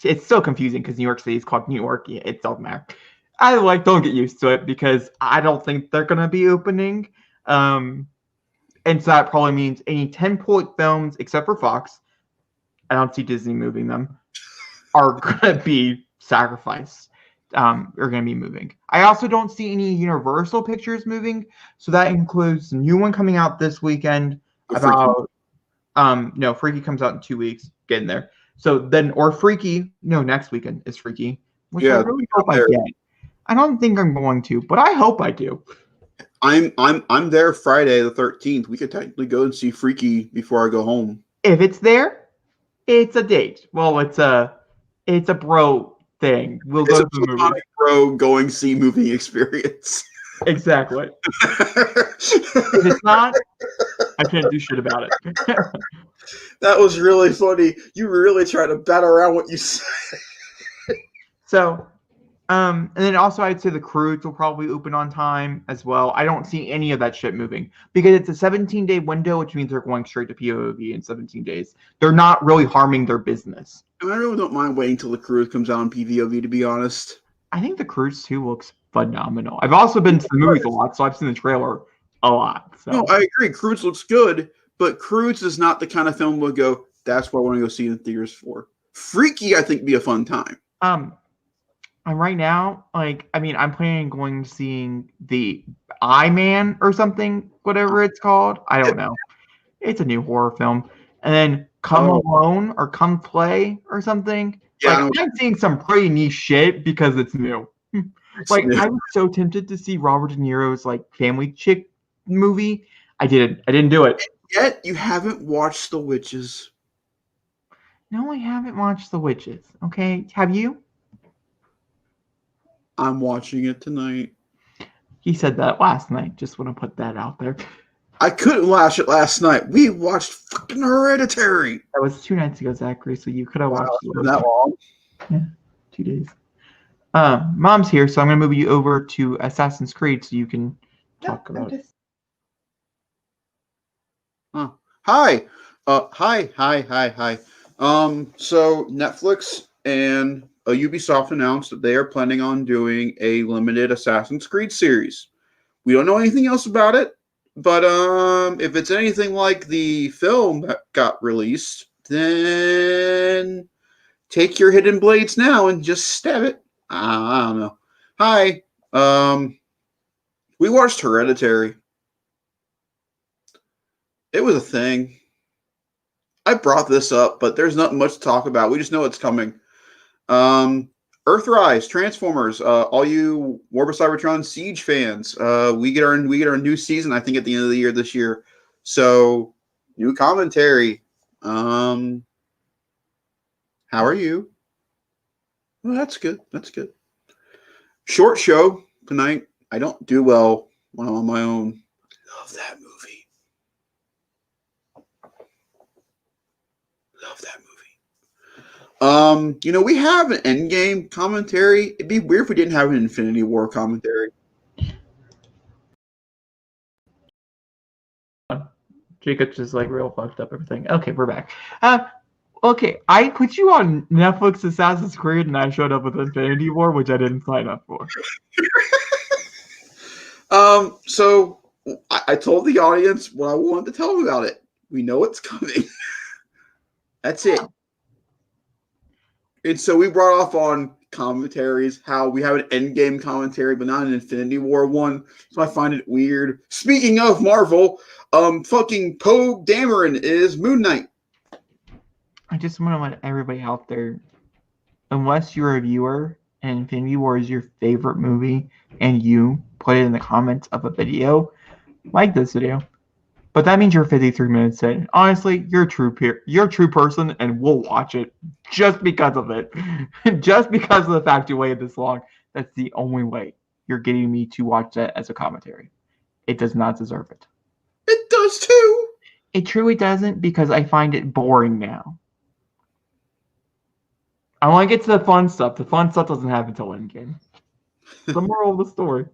It's so confusing because New York City is called New York. Yeah, it doesn't matter. Don't get used to it because I don't think they're going to be opening. And so that probably means any 10-point films, except for Fox, I don't see Disney moving them, are going to be sacrificed are going to be moving. I also don't see any Universal pictures moving, so that includes a new one coming out this weekend about no, Freaky comes out in 2 weeks. Getting there. So then, or Freaky, no, next weekend is Freaky, which I really hope I get. I don't think I'm going to, but I hope I do. I'm there Friday the 13th. We could technically go and see Freaky before I go home. If it's there, it's a date. Well, it's a bro thing. We'll go to the movie. Bro going see movie experience. Exactly. If it's not, I can't do shit about it. That was really funny. You really try to bat around what you said. So, and then also I'd say the cruise will probably open on time as well. I don't see any of that shit moving because it's a 17-day window, which means they're going straight to POV in 17 days. They're not really harming their business. I really don't mind waiting until the cruise comes out on PVOV, to be honest. I think the cruise too looks phenomenal. I've also been to the movies a lot, so I've seen the trailer a lot. So. No, I agree. Cruise looks good, but Cruise is not the kind of film we'll go, that's what I want to go see in theaters for. Freaky, I think, would be a fun time. And right now, I'm planning on going seeing the I-Man or something, whatever it's called. I don't know. It's a new horror film. And then Come Alone or Come Play or something. Yeah, I'm seeing some pretty niche shit because it's new. I was so tempted to see Robert De Niro's family chick movie. I didn't do it. Yet you haven't watched The Witches. No, I haven't watched The Witches. Okay, have you? I'm watching it tonight. He said that last night. Just want to put that out there. I couldn't watch it last night. We watched fucking Hereditary. That was 2 nights ago, Zachary. So you could have watched it. That long? Yeah, 2 days. Mom's here, so I'm going to move you over to Assassin's Creed so you can talk about it. Hi. Hi. So Netflix and Ubisoft announced that they are planning on doing a limited Assassin's Creed series. We don't know anything else about it, but if it's anything like the film that got released, then take your hidden blades now and just stab it. I don't know. Hi. We watched Hereditary. It was a thing. I brought this up, but there's not much to talk about. We just know it's coming. Earthrise, Transformers, all you War of Cybertron Siege fans, we get our new season, I think, at the end of the year this year. So, new commentary. How are you? Well, that's good. Short show tonight. I don't do well when I'm on my own. I love that movie. We have an Endgame commentary. It'd be weird if we didn't have an Infinity War commentary. Jacob just real fucked up everything. Okay, we're back. Okay, I put you on Netflix Assassin's Creed and I showed up with Infinity War, which I didn't sign up for. So I told the audience what I wanted to tell them about it. We know it's coming. That's it. And so we brought off on commentaries how we have an Endgame commentary, but not an Infinity War one. So I find it weird. Speaking of Marvel, fucking Poe Dameron is Moon Knight. I just want to let everybody out there, unless you're a viewer and Infinity War is your favorite movie and you put it in the comments of a video, like this video. But that means you're 53 minutes in. Honestly, you're a true person, and we'll watch it just because of it. Just because of the fact you waited this long. That's the only way you're getting me to watch that as a commentary. It does not deserve it. It does too. It truly doesn't, because I find it boring now. I want to get to the fun stuff. The fun stuff doesn't happen until Endgame. The moral of the story.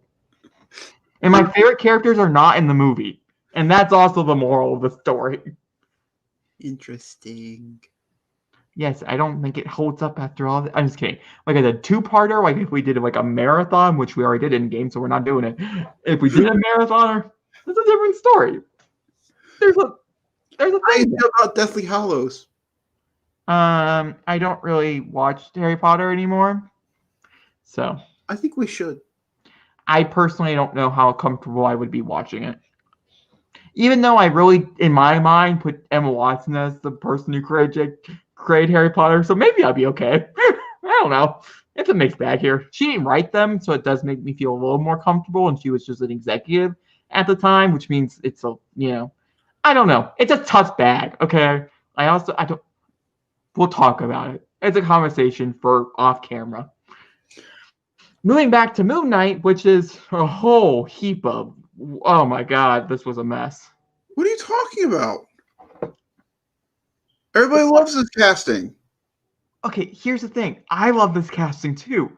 And my favorite characters are not in the movie. And that's also the moral of the story. Interesting. Yes, I don't think it holds up after all. I'm just kidding. Like I said, 2-parter. If we did a marathon, which we already did in game, so we're not doing it. If we did a marathon, it's a different story. There's a thing. I feel about Deathly Hallows. I don't really watch Harry Potter anymore, So I think we should. I personally don't know how comfortable I would be watching it. Even though I really, in my mind, put Emma Watson as the person who created Harry Potter, so maybe I'll be okay. I don't know. It's a mixed bag here. She didn't write them, so it does make me feel a little more comfortable, and she was just an executive at the time, which means it's a, I don't know. It's a tough bag, okay? We'll talk about it. It's a conversation for off camera. Moving back to Moon Knight, which is a whole heap of, oh my god, this was a mess. What are you talking about? Everybody loves this casting. Okay, here's the thing. I love this casting too,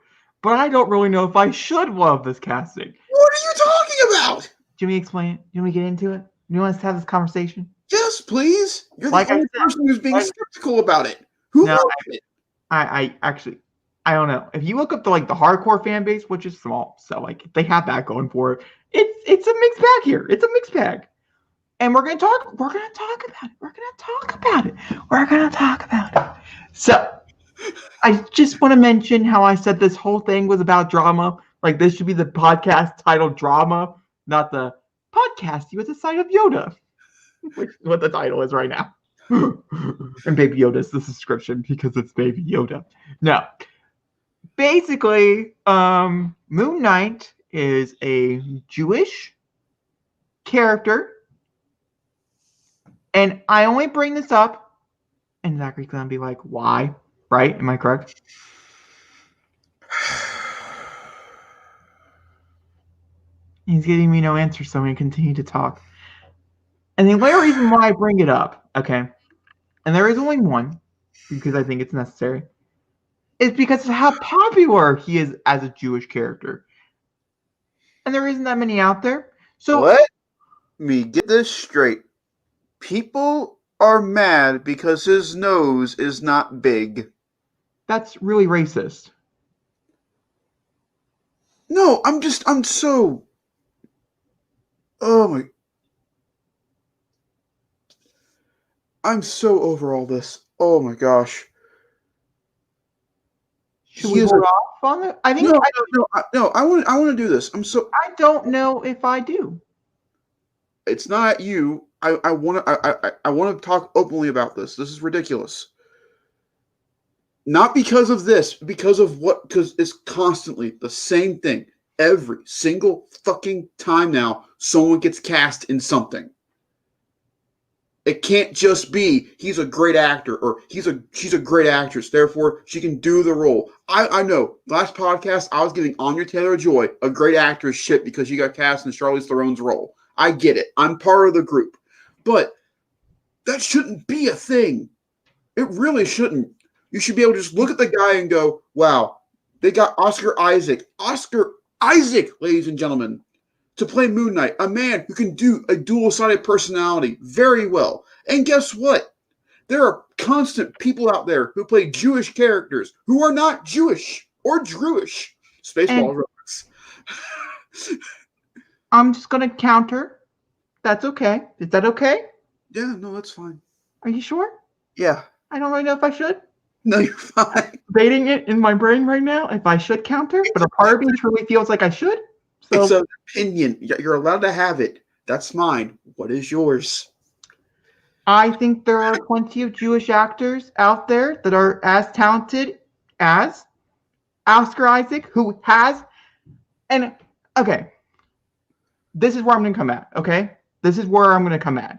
but I don't really know if I should love this casting. What are you talking about? Do you want me to explain it? Do you want me to get into it? Do you want us to have this conversation? Yes, please. You're Like the only person who's being skeptical about it. Who loves it? I actually, I don't know. If you look up the hardcore fan base, which is small, so they have that going for it. It's a mixed bag here. It's a mixed bag. And we're gonna talk about it. So I just want to mention how I said this whole thing was about drama. Like this should be the podcast titled Drama, not the podcast you at the side of Yoda. Which is what the title is right now. And Baby Yoda is the subscription because it's Baby Yoda. No. Basically, Moon Knight is a Jewish character. And I only bring this up, and Zachary's going to be like, why? Right? Am I correct? He's giving me no answer, so I'm going to continue to talk. And the only reason why I bring it up, okay, and there is only one, because I think it's necessary, is because of how popular he is as a Jewish character. And there isn't that many out there. So let me get this straight. People are mad because his nose is not big. That's really racist. No, I'm so... Oh my... I'm so over all this. Oh my gosh. Should we hold off on it? I think no. I want to do this. I don't know if I do. It's not at you. I want to talk openly about this. This is ridiculous. Not because of this, because it's constantly the same thing. Every single fucking time now, someone gets cast in something. It can't just be he's a great actor or she's a great actress, therefore she can do the role. I know. Last podcast, I was giving Anya Taylor-Joy a great actress shit because she got cast in Charlize Theron's role. I get it. I'm part of the group. But that shouldn't be a thing. It really shouldn't. You should be able to just look at the guy and go, wow, they got Oscar Isaac. Oscar Isaac, ladies and gentlemen, to play Moon Knight, a man who can do a dual-sided personality very well. And guess what? There are constant people out there who play Jewish characters who are not Jewish or Druish. Spaceball reference. I'm just going to counter. That's okay. Is that okay? Yeah, no, that's fine. Are you sure? Yeah. I don't really know if I should. No, you're fine. I'm debating it in my brain right now if I should counter, but a part of me truly feels like I should. So, it's an opinion. You're allowed to have it. That's mine. What is yours? I think there are plenty of Jewish actors out there that are as talented as Oscar Isaac, who has, and okay, this is where I'm going to come at, okay? This is where I'm going to come at.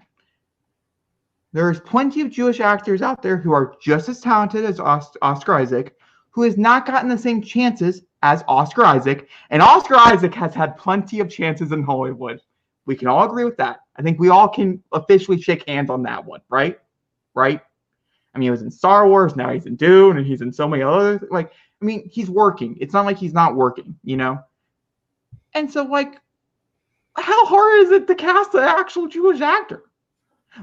There's plenty of Jewish actors out there who are just as talented as Oscar Isaac, who has not gotten the same chances as Oscar Isaac, and Oscar Isaac has had plenty of chances in Hollywood. We can all agree with that. I think we all can officially shake hands on that one, right? Right? I mean, he was in Star Wars, now he's in Dune, and he's in so many other, he's working. It's not like he's not working, you know? And so, how hard is it to cast an actual Jewish actor?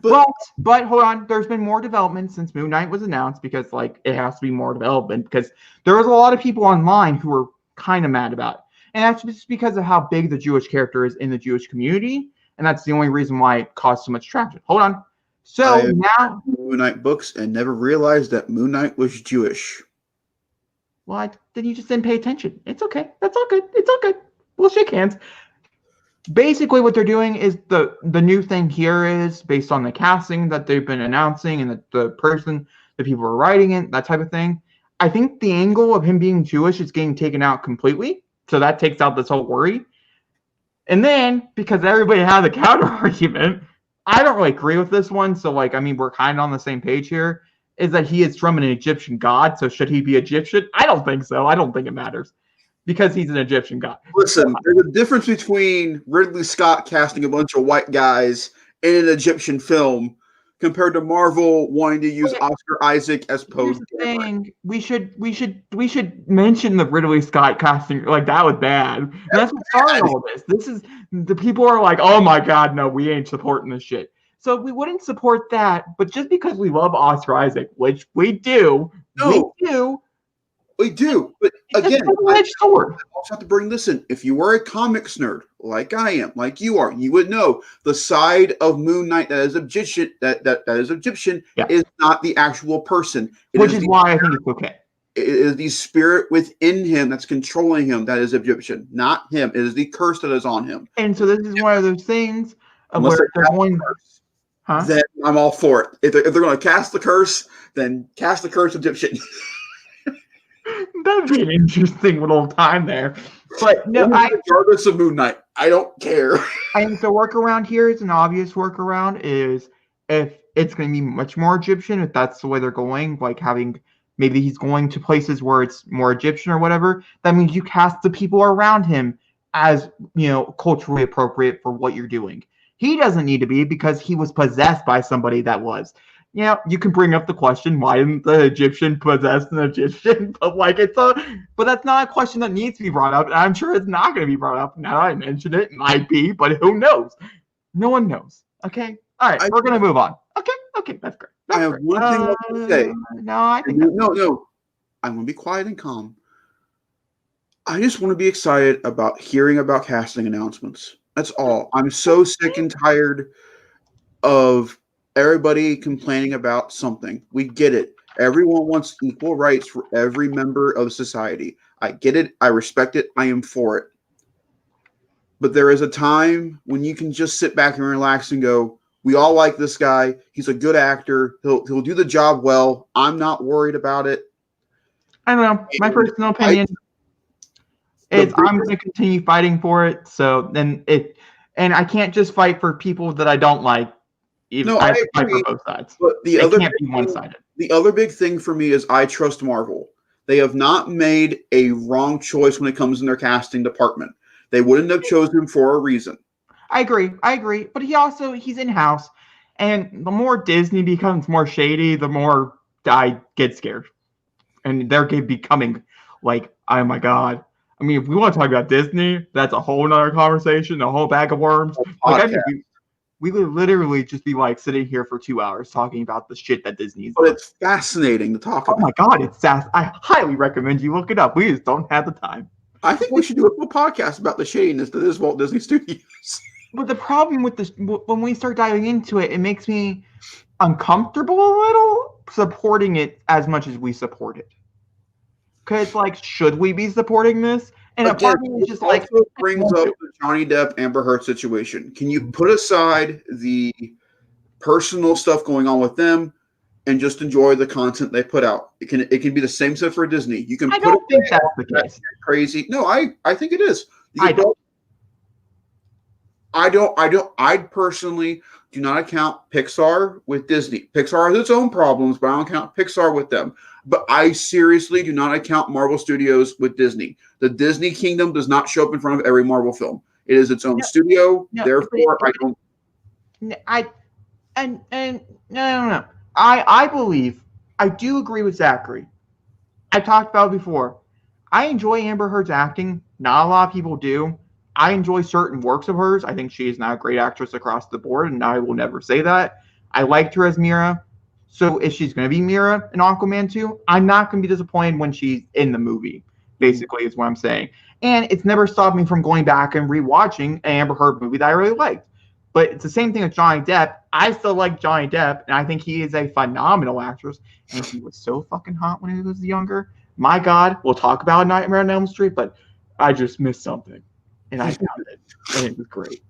But hold on, there's been more development since Moon Knight was announced because it has to be more development because there was a lot of people online who were kind of mad about it. And that's just because of how big the Jewish character is in the Jewish community. And that's the only reason why it caused so much traction. Hold on. So now Moon Knight books and never realized that Moon Knight was Jewish. Well, then you just didn't pay attention. It's okay. That's all good. It's all good. We'll shake hands. Basically, what they're doing is the new thing here is based on the casting that they've been announcing and the people are writing it, that type of thing. I think the angle of him being Jewish is getting taken out completely. So that takes out this whole worry. And then, because everybody had the counter argument, I don't really agree with this one. So, we're kind of on the same page here. Is that he is from an Egyptian god. So, should he be Egyptian? I don't think so. I don't think it matters. Because he's an Egyptian god. Listen, there's a difference between Ridley Scott casting a bunch of white guys in an Egyptian film compared to Marvel wanting to use Oscar Isaac as Poe's thing. We should mention the Ridley Scott casting. Like, that was bad. And that's what started all this. This is the people are like, oh my god, no, we ain't supporting this shit. So we wouldn't support that, but just because we love Oscar Isaac, which we do, we do. But again, I also have to bring this in. If you were a comics nerd, like I am, like you are, you would know the side of Moon Knight that is Egyptian, that is Egyptian, is not the actual person. Which is why I think it's okay. It is the spirit within him that's controlling him that is Egyptian, not him. It is the curse that is on him. And so this is one of those things where they're going. Then I'm all for it. If they're going to cast the curse, then cast the curse Egyptian. That'd be an interesting little time there. But no, regardless of Moon Knight, I don't care. I think the workaround here is an obvious workaround is if it's going to be much more Egyptian, if that's the way they're going, like having maybe he's going to places where it's more Egyptian or whatever, that means you cast the people around him as, culturally appropriate for what you're doing. He doesn't need to be because he was possessed by somebody that was. You can bring up the question, why didn't the Egyptian possess an Egyptian? But but that's not a question that needs to be brought up. And I'm sure it's not going to be brought up. Now I mentioned it might be, but who knows? No one knows. Okay. All right. We're going to move on. Okay. That's great. I have one thing left to say. No. I'm going to be quiet and calm. I just want to be excited about hearing about casting announcements. That's all. I'm so sick and tired of everybody complaining about something. We get it. Everyone wants equal rights for every member of society. I get it. I respect it. I am for it. But there is a time when you can just sit back and relax and go, we all like this guy. He's a good actor. He'll do the job well. I'm not worried about it. I don't know. My personal opinion is I'm going to continue fighting for it. So then and I can't just fight for people that I don't like. I fight for both sides. But can't be one-sided. The other big thing for me is I trust Marvel. They have not made a wrong choice when it comes in their casting department. They wouldn't have chosen him for a reason. I agree. But he's in-house. And the more Disney becomes more shady, the more I get scared. And they're becoming like, oh my God. I mean, if we want to talk about Disney, that's a whole nother conversation, a whole bag of worms. We would literally just be sitting here for 2 hours talking about the shit that Disney's doing. But it's fascinating to talk about. Oh my God, it's I highly recommend you look it up. We just don't have the time. I think we should do a full podcast about the shadiness that is Walt Disney Studios. But the problem with this, when we start diving into it, it makes me uncomfortable a little supporting it as much as we support it. Because, should we be supporting this? And a part of me is just brings up the Johnny Depp Amber Heard situation. Can you put aside the personal stuff going on with them and just enjoy the content they put out? It can be the same stuff for Disney. You can. I don't think that's the case. Crazy. No, I think it is. I personally do not account Pixar with Disney. Pixar has its own problems, but I don't count Pixar with them. But I seriously do not account Marvel Studios with Disney. The Disney Kingdom does not show up in front of every Marvel film. It is its own studio. Therefore, I don't. No. I believe, I do agree with Zachary. I talked about it before. I enjoy Amber Heard's acting. Not a lot of people do. I enjoy certain works of hers. I think she is now a great actress across the board, and I will never say that. I liked her as Mira. So if she's going to be Mira in Aquaman 2, I'm not going to be disappointed when she's in the movie, basically, is what I'm saying. And it's never stopped me from going back and rewatching an Amber Heard movie that I really liked. But it's the same thing with Johnny Depp. I still like Johnny Depp, and I think he is a phenomenal actress. And he was so fucking hot when he was younger. my God, we'll talk about Nightmare on Elm Street, but I just missed something, and I found it, and it was great.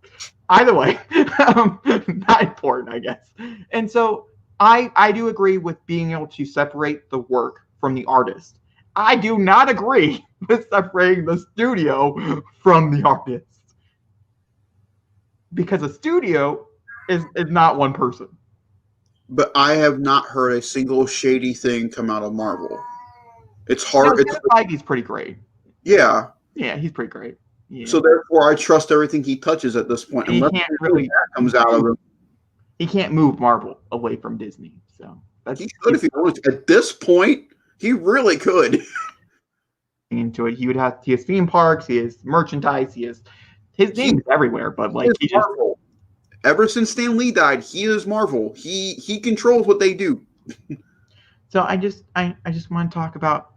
Either way, not important, I guess. And so I do agree with being able to separate the work from the artist. I do not agree with separating the studio from the artist, because a studio is not one person. But I have not heard a single shady thing come out of Marvel. It's hard. No, Kevin Feige's pretty great. Yeah. Yeah, he's pretty great. Yeah. So therefore, I trust everything he touches at this point. He can't really that comes out of him. He can't move Marvel away from Disney. So that's He could if he wanted to. At this point, he really could. Into it, he has theme parks, he has merchandise, his name is everywhere. But like he just Marvel. Ever since Stan Lee died, he is Marvel. He controls what they do. So I just want to talk about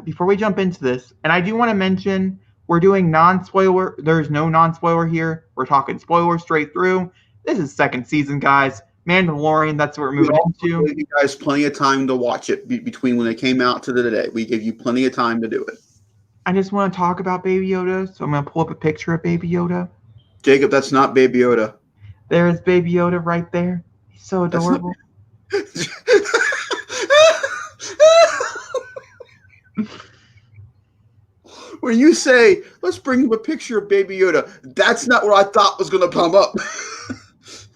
before we jump into this, and I do want to mention we're doing non-spoiler. There's no non-spoiler here. We're talking spoilers straight through. This is second season, guys. Mandalorian. That's what we're moving into. We gave you guys plenty of time to watch it between when they came out to today. We gave you plenty of time to do it. I just want to talk about Baby Yoda, so I'm going to pull up a picture of Baby Yoda. Jacob, that's not Baby Yoda. There's Baby Yoda right there. He's so adorable. When you say, let's bring up a picture of Baby Yoda, that's not what I thought was going to come up.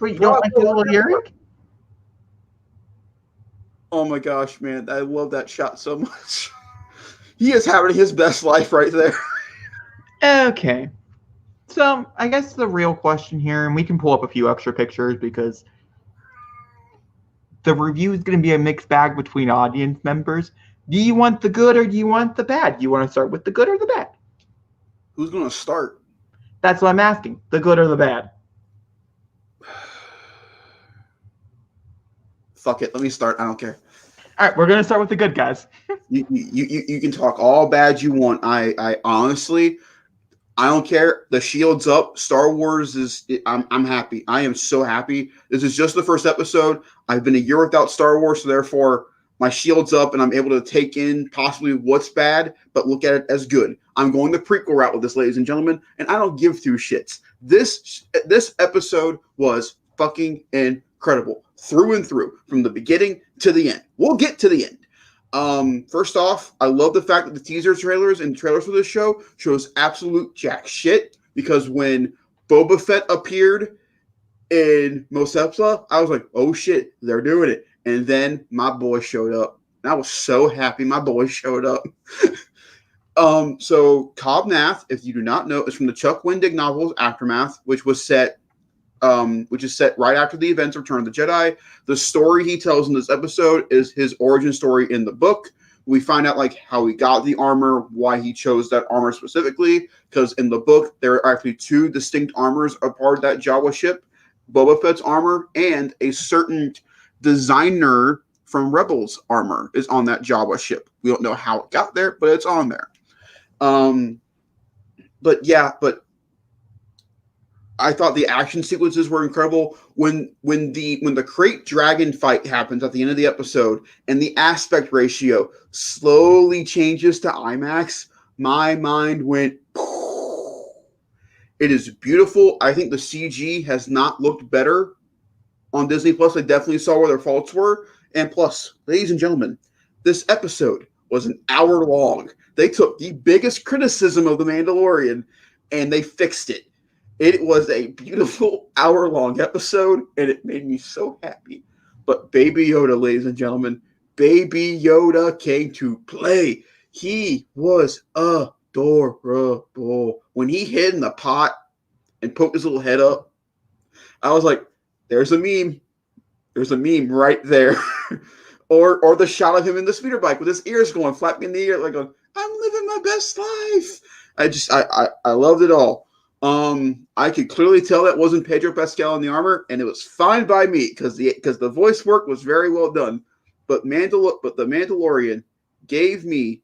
Wait, you don't like his little earring? Oh my gosh, man. I love that shot so much. He is having his best life right there. Okay. So I guess the real question here, and we can pull up a few extra pictures because the review is going to be a mixed bag between audience members. Do you want the good or do you want the bad? Do you want to start with the good or the bad? Who's going to start? That's what I'm asking. The good or the bad? Fuck it. Let me start. I don't care. All right, we're going to start with the good, guys. You can talk all bad you want. I honestly, I don't care. The shield's up. Star Wars is. I'm happy. I am so happy. This is just the first episode. I've been a year without Star Wars, so therefore my shield's up, and I'm able to take in possibly what's bad, but look at it as good. I'm going the prequel route with this, ladies and gentlemen, and I don't give two shits. This episode was fucking incredible through and through, from the beginning to the end. We'll get to the end. First off, I love the fact that the teaser trailers and trailers for this show shows absolute jack shit, because when Boba Fett appeared in Mos Espa, I was like, oh shit, they're doing it. And then my boy showed up. And I was so happy my boy showed up. So Cobb Nath, if you do not know, is from the Chuck Wendig novels Aftermath, which is set right after the events of Return of the Jedi. The story he tells in this episode is his origin story in the book. We find out like how he got the armor, why he chose that armor specifically, because in the book there are actually two distinct armors a part of that Jawa ship: Boba Fett's armor and a certain designer from Rebels armor is on that Jawa ship. We don't know how it got there, but it's on there. But I thought the action sequences were incredible. When the Krayt Dragon fight happens at the end of the episode and the aspect ratio slowly changes to IMAX, my mind went. It is beautiful. I think the CG has not looked better on Disney Plus. I definitely saw where their faults were. And plus, ladies and gentlemen, this episode was an hour long. They took the biggest criticism of The Mandalorian and they fixed it. It was a beautiful hour-long episode, and it made me so happy. But Baby Yoda, ladies and gentlemen, Baby Yoda came to play. He was adorable. When he hid in the pot and poked his little head up, I was like, there's a meme. There's a meme right there. or the shot of him in the speeder bike with his ears going, flapping in the air, like, I'm living my best life. I loved it all. I could clearly tell that wasn't Pedro Pascal in the armor, and it was fine by me because the voice work was very well done. But the Mandalorian gave me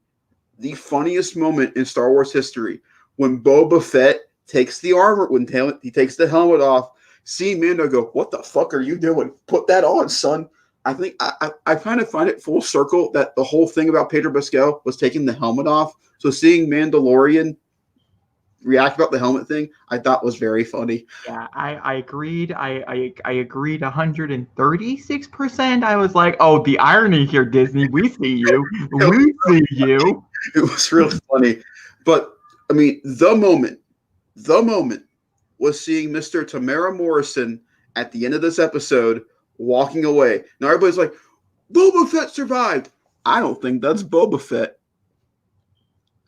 the funniest moment in Star Wars history when Boba Fett takes the armor, when he takes the helmet off. See Mando go, "What the fuck are you doing? Put that on, son." I think I kind of find it full circle that the whole thing about Pedro Pascal was taking the helmet off. So seeing Mandalorian react about the helmet thing, I thought was very funny. Yeah, I agreed. I agreed 136%. I was like, oh, the irony here, Disney. We see you. We see you. It was really funny. But I mean, the moment was seeing Mr. Tamara Morrison at the end of this episode walking away. Now everybody's like, Boba Fett survived. I don't think that's Boba Fett.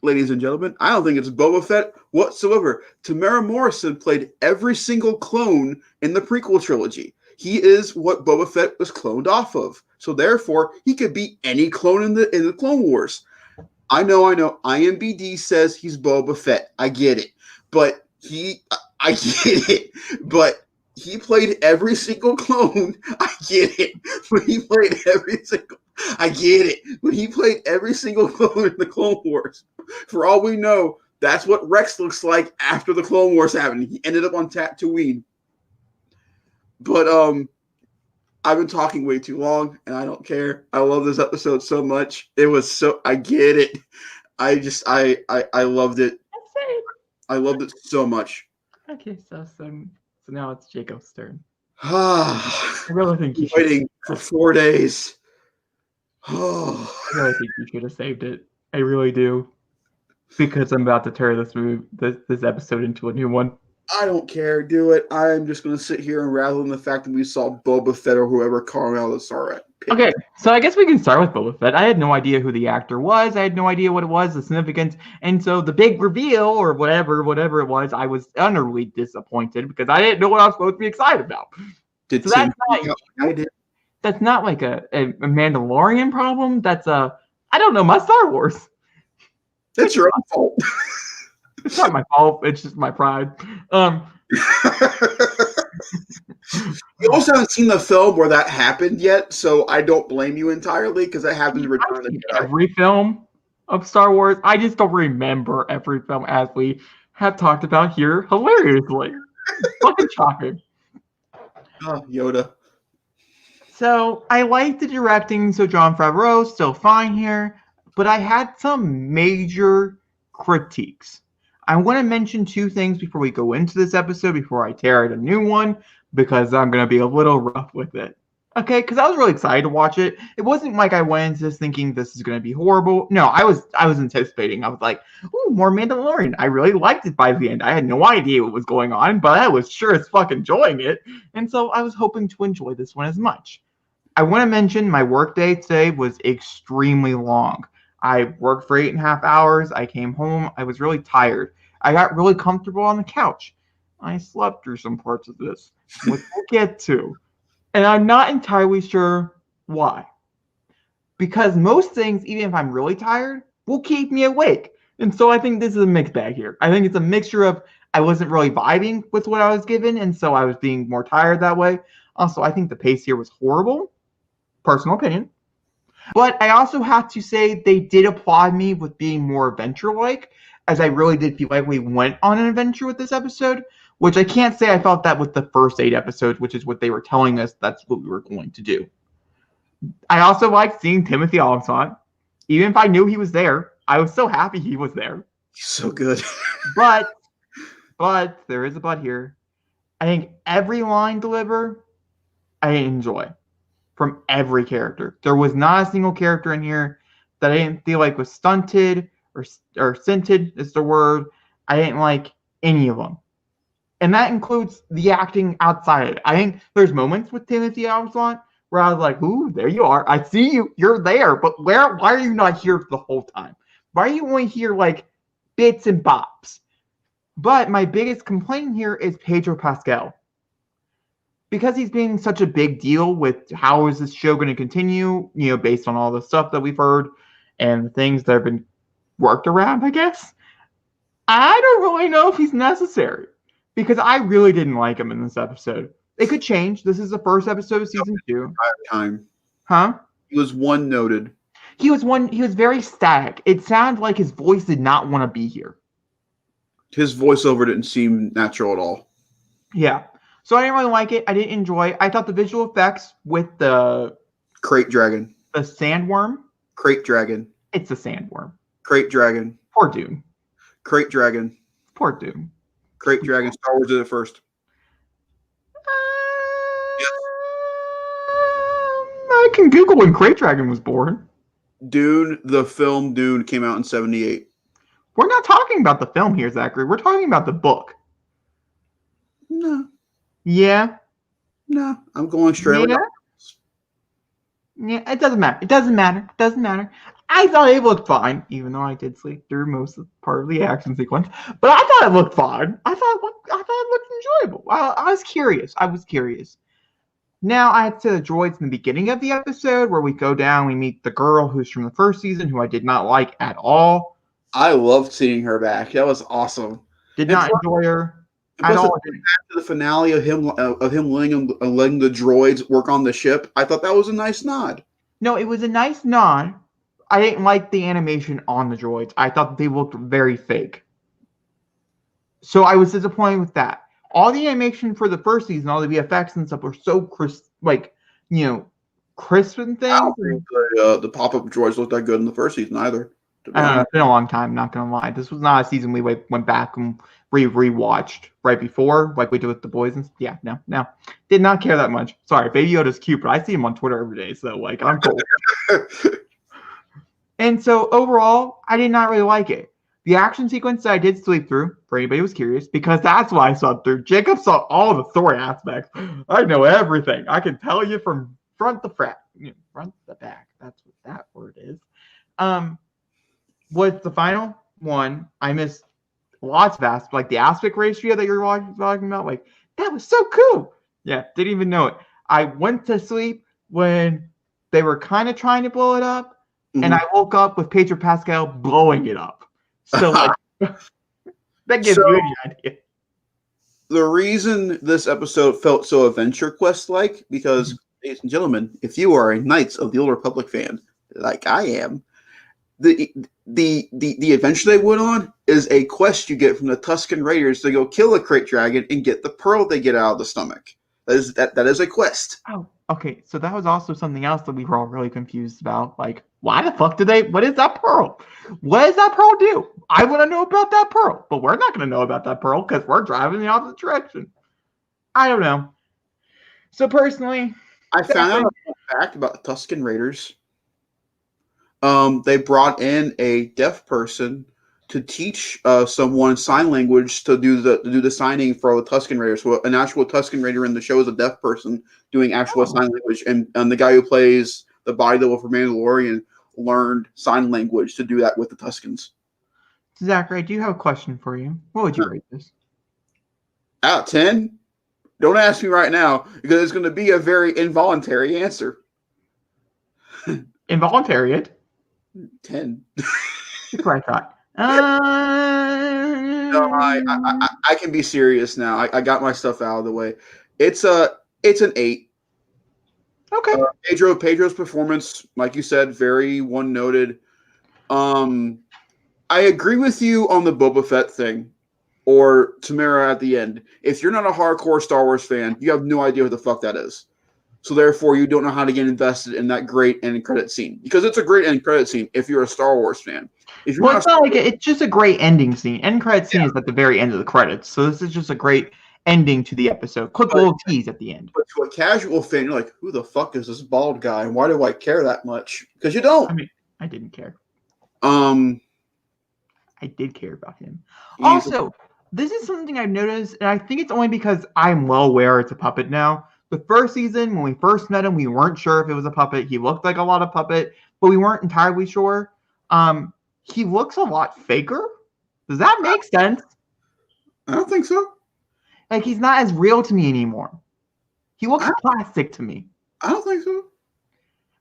Ladies and gentlemen, I don't think it's Boba Fett whatsoever. Tamara Morrison played every single clone in the prequel trilogy. He is what Boba Fett was cloned off of. So therefore, he could be any clone in the Clone Wars. I know. IMBD says he's Boba Fett. I get it. But I get it. But he played every single clone. I get it. But he played every single... I get it. But he played every single clone in the Clone Wars. For all we know, that's what Rex looks like after the Clone Wars happened. He ended up on Tatooine. But I've been talking way too long, and I don't care. I love this episode so much. It was so... I get it. I loved it. I loved it so much. Okay, so now it's Jacob's turn. I really think you waiting for 4 days. I really think you should have saved it. I really do. Because I'm about to turn this episode into a new one. I don't care. Do it. I'm just going to sit here and rattle in the fact that we saw Boba Fett or whoever Carmel is. All right. Okay, so I guess we can start with Boba Fett. I had no idea who the actor was. I had no idea what it was, the significance. And so the big reveal or whatever it was, I was utterly disappointed because I didn't know what I was supposed to be excited about. That's not like a Mandalorian problem. That's I don't know, my Star Wars. That's your own fault. It's not my fault. It's just my pride. You also haven't seen the film where that happened yet, so I don't blame you entirely because it happened to Return of the Jedi. Every film of Star Wars, I just don't remember every film as we have talked about here hilariously. Fucking shocking. Oh, Yoda. So I like the directing, so Jon Favreau's still fine here, but I had some major critiques. I want to mention two things before we go into this episode, before I tear out a new one, because I'm going to be a little rough with it. Okay, because I was really excited to watch it. It wasn't like I went into this thinking this is going to be horrible. No, I was anticipating. I was like, ooh, more Mandalorian. I really liked it by the end. I had no idea what was going on, but I was sure as fuck enjoying it. And so I was hoping to enjoy this one as much. I want to mention my work day today was extremely long. I worked for 8.5 hours. I came home. I was really tired. I got really comfortable on the couch. I slept through some parts of this, which we'll get to. And I'm not entirely sure why. Because most things, even if I'm really tired, will keep me awake. And so I think this is a mixed bag here. I think it's a mixture of I wasn't really vibing with what I was given, and so I was being more tired that way. Also, I think the pace here was horrible. Personal opinion. But I also have to say they did applaud me with being more adventure-like, as I really did feel like we went on an adventure with this episode, which I can't say I felt that with the first 8 episodes, which is what they were telling us that's what we were going to do. I also liked seeing Timothy Olyphant. Even if I knew he was there, I was so happy he was there. He's so good. but there is a but here. I think every line delivered, I enjoy. From every character. There was not a single character in here that I didn't feel like was stunted or scented is the word. I didn't like any of them. And that includes the acting outside of it. I think there's moments with Timothy Olyphant where I was like, ooh, there you are. I see you. You're there. But why are you not here the whole time? Why are you only here like bits and bops? But my biggest complaint here is Pedro Pascal. Because he's being such a big deal with how is this show going to continue, based on all the stuff that we've heard and the things that have been worked around, I guess. I don't really know if he's necessary because I really didn't like him in this episode. It could change. This is the first episode of season 2. Time. Huh? He was one noted. He was very static. It sounded like his voice did not want to be here. His voiceover didn't seem natural at all. Yeah. So I didn't really like it. I didn't enjoy it. I thought the visual effects with the Crate dragon. The sandworm? Crate dragon. It's a sandworm. Crate dragon. Poor Dune. Crate dragon. Poor Dune. Crate dragon. Star Wars did it first. I can Google when Crate Dragon was born. Dune, the film Dune, came out in 1978. We're not talking about the film here, Zachary. We're talking about the book. No. Yeah. No. I'm going straight. Yeah. Yeah, it doesn't matter. It doesn't matter. It doesn't matter. I thought it looked fine, even though I did sleep through most of part of the action sequence. But I thought it looked fine. I thought it looked enjoyable. I was curious. Now I had to the droids in the beginning of the episode where we go down, we meet the girl who's from the first season, who I did not like at all. I loved seeing her back. That was awesome. Did not enjoy her at all. After the finale of him letting the droids work on the ship, I thought that was a nice nod. No, it was a nice nod. I didn't like the animation on the droids. I thought they looked very fake. So I was disappointed with that. All the animation for the first season, all the VFX and stuff were so crisp, crisp and things. I don't think the pop-up droids looked that good in the first season either. It's been a long time, not gonna lie. This was not a season we went back and rewatched right before, like we did with the boys. And yeah, no, did not care that much. Sorry, Baby Yoda's cute, but I see him on Twitter every day, so I'm cool. And so overall, I did not really like it. The action sequence that I did sleep through, for anybody who was curious, because that's what I saw through. Jacob saw all the story aspects. I know everything. I can tell you from front to back. That's what that word is. Was the final one. I missed lots of aspects, like the aspect ratio that you're talking about. That was so cool. Yeah, didn't even know it. I went to sleep when they were kind of trying to blow it up, and I woke up with Pedro Pascal blowing it up. So that gives you any idea. The reason this episode felt so Adventure Quest-like, because, ladies and gentlemen, if you are a Knights of the Old Republic fan, like I am, the adventure they went on is a quest you get from the Tusken Raiders to go kill a crate dragon and get the pearl they get out of the stomach. That is a quest. Oh, okay. So that was also something else that we were all really confused about. Why the fuck what is that pearl? What does that pearl do? I want to know about that pearl, but we're not going to know about that pearl because we're driving the opposite direction. I don't know. So personally, I found out a fact about the Tusken Raiders. They brought in a deaf person to teach someone sign language to do the signing for the Tusken Raiders. So an actual Tusken Raider in the show is a deaf person doing actual sign language, and the guy who plays the body double for Mandalorian learned sign language to do that with the Tuskens. Zachary, I do have a question for you. What would you rate this? Out of 10? Don't ask me right now, because it's going to be a very involuntary answer. Involuntary it? 10. That's what I thought. No, I can be serious now. I got my stuff out of the way. It's an 8. Okay. Pedro's performance, like you said, very one-noted. I agree with you on the Boba Fett thing, or Tamara at the end. If you're not a hardcore Star Wars fan, you have no idea what the fuck that is. So therefore, you don't know how to get invested in that great end credit scene, because it's a great end credit scene if you're a Star Wars fan. If you're it's not it's just a great ending scene. End credit scene is at the very end of the credits, so this is just a great ending to the episode. Quick little tease at the end. But to a casual fan, you're like, who the fuck is this bald guy, and why do I care that much? Because you don't. I mean, I didn't care. I did care about him. Also, this is something I've noticed, and I think it's only because I'm well aware it's a puppet now. The first season, when we first met him, we weren't sure if it was a puppet. He looked like a lot of puppet, but we weren't entirely sure. He looks a lot faker. Does that make sense? I don't think so. He's not as real to me anymore. He looks plastic to me. I don't think so.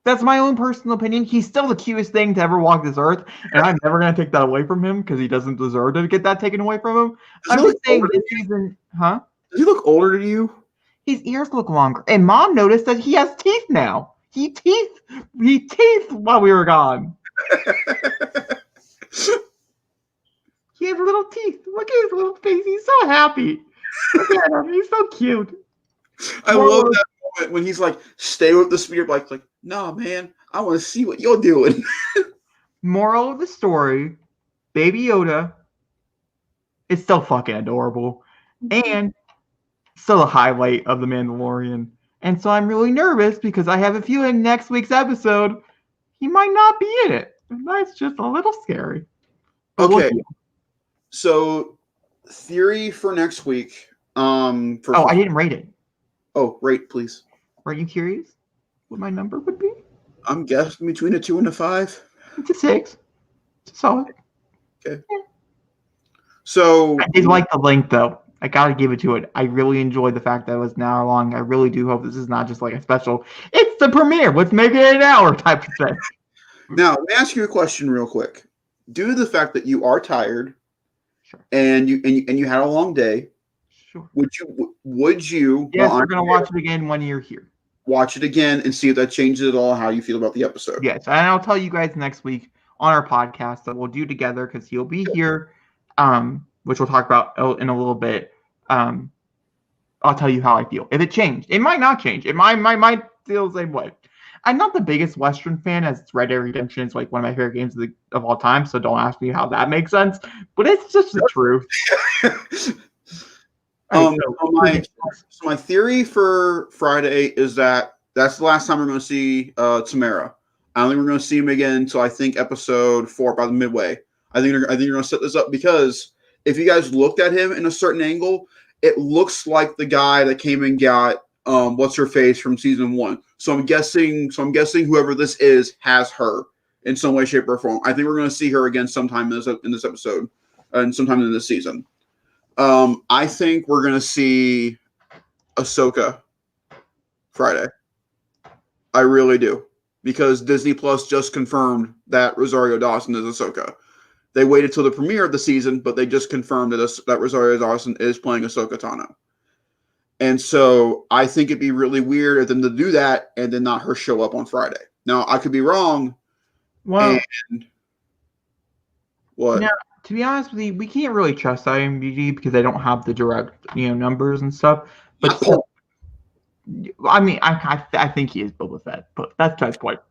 That's my own personal opinion. He's still the cutest thing to ever walk this earth, and I'm never going to take that away from him because he doesn't deserve to get that taken away from him. I'm just saying this season, huh? Does he look older to you? His ears look longer. And Mom noticed that he has teeth now. He teeth while we were gone. He has little teeth. Look at his little face. He's so happy. Look at him. He's so cute. I love that when he's like, stay with the speeder bike, like, nah, man, I want to see what you're doing. Moral of the story, Baby Yoda is still fucking adorable. And still a highlight of The Mandalorian. And so I'm really nervous because I have a feeling next week's episode, he might not be in it. And that's just a little scary. But Okay. So, theory for next week. I didn't rate it. Oh, rate, please. Are you curious what my number would be? I'm guessing between a 2 and a 5. It's a 6. It's solid. Okay. So I did like the length, though. I gotta give it to it. I really enjoyed the fact that it was an hour long. I really do hope this is not just like a special. It's the premiere. Let's make it an hour type of thing. Now, let me ask you a question real quick. Due to the fact that you are tired, sure, and you had a long day, sure, would you? Yes, we're gonna watch it again when you're here. Watch it again and see if that changes at all how you feel about the episode. Yes, and I'll tell you guys next week on our podcast that we'll do together because he'll be here, which we'll talk about in a little bit. I'll tell you how I feel. If it changed, it might not change. It might feel the same way. I'm not the biggest Western fan, as Red Dead Redemption is like one of my favorite games of all time. So don't ask me how that makes sense, but it's just the truth. My theory for Friday is that that's the last time we're going to see Tamara. I don't think we're going to see him again until I think episode 4, by the midway. I think you're going to set this up because if you guys looked at him in a certain angle, it looks like the guy that came and got what's her face from season 1. So I'm guessing whoever this is has her in some way, shape, or form. I think we're going to see her again sometime in this episode and sometime in this season. I think we're going to see Ahsoka Friday. I really do. Because Disney Plus just confirmed that Rosario Dawson is Ahsoka. They waited till the premiere of the season, but they just confirmed that Rosario Dawson is playing Ahsoka Tano. And so I think it'd be really weird of them to do that and then not her show up on Friday. Now, I could be wrong. Well, what? Now, to be honest with you, we can't really trust IMDb because they don't have the direct, numbers and stuff. But still, I mean, I think he is Boba Fett, but that's my point.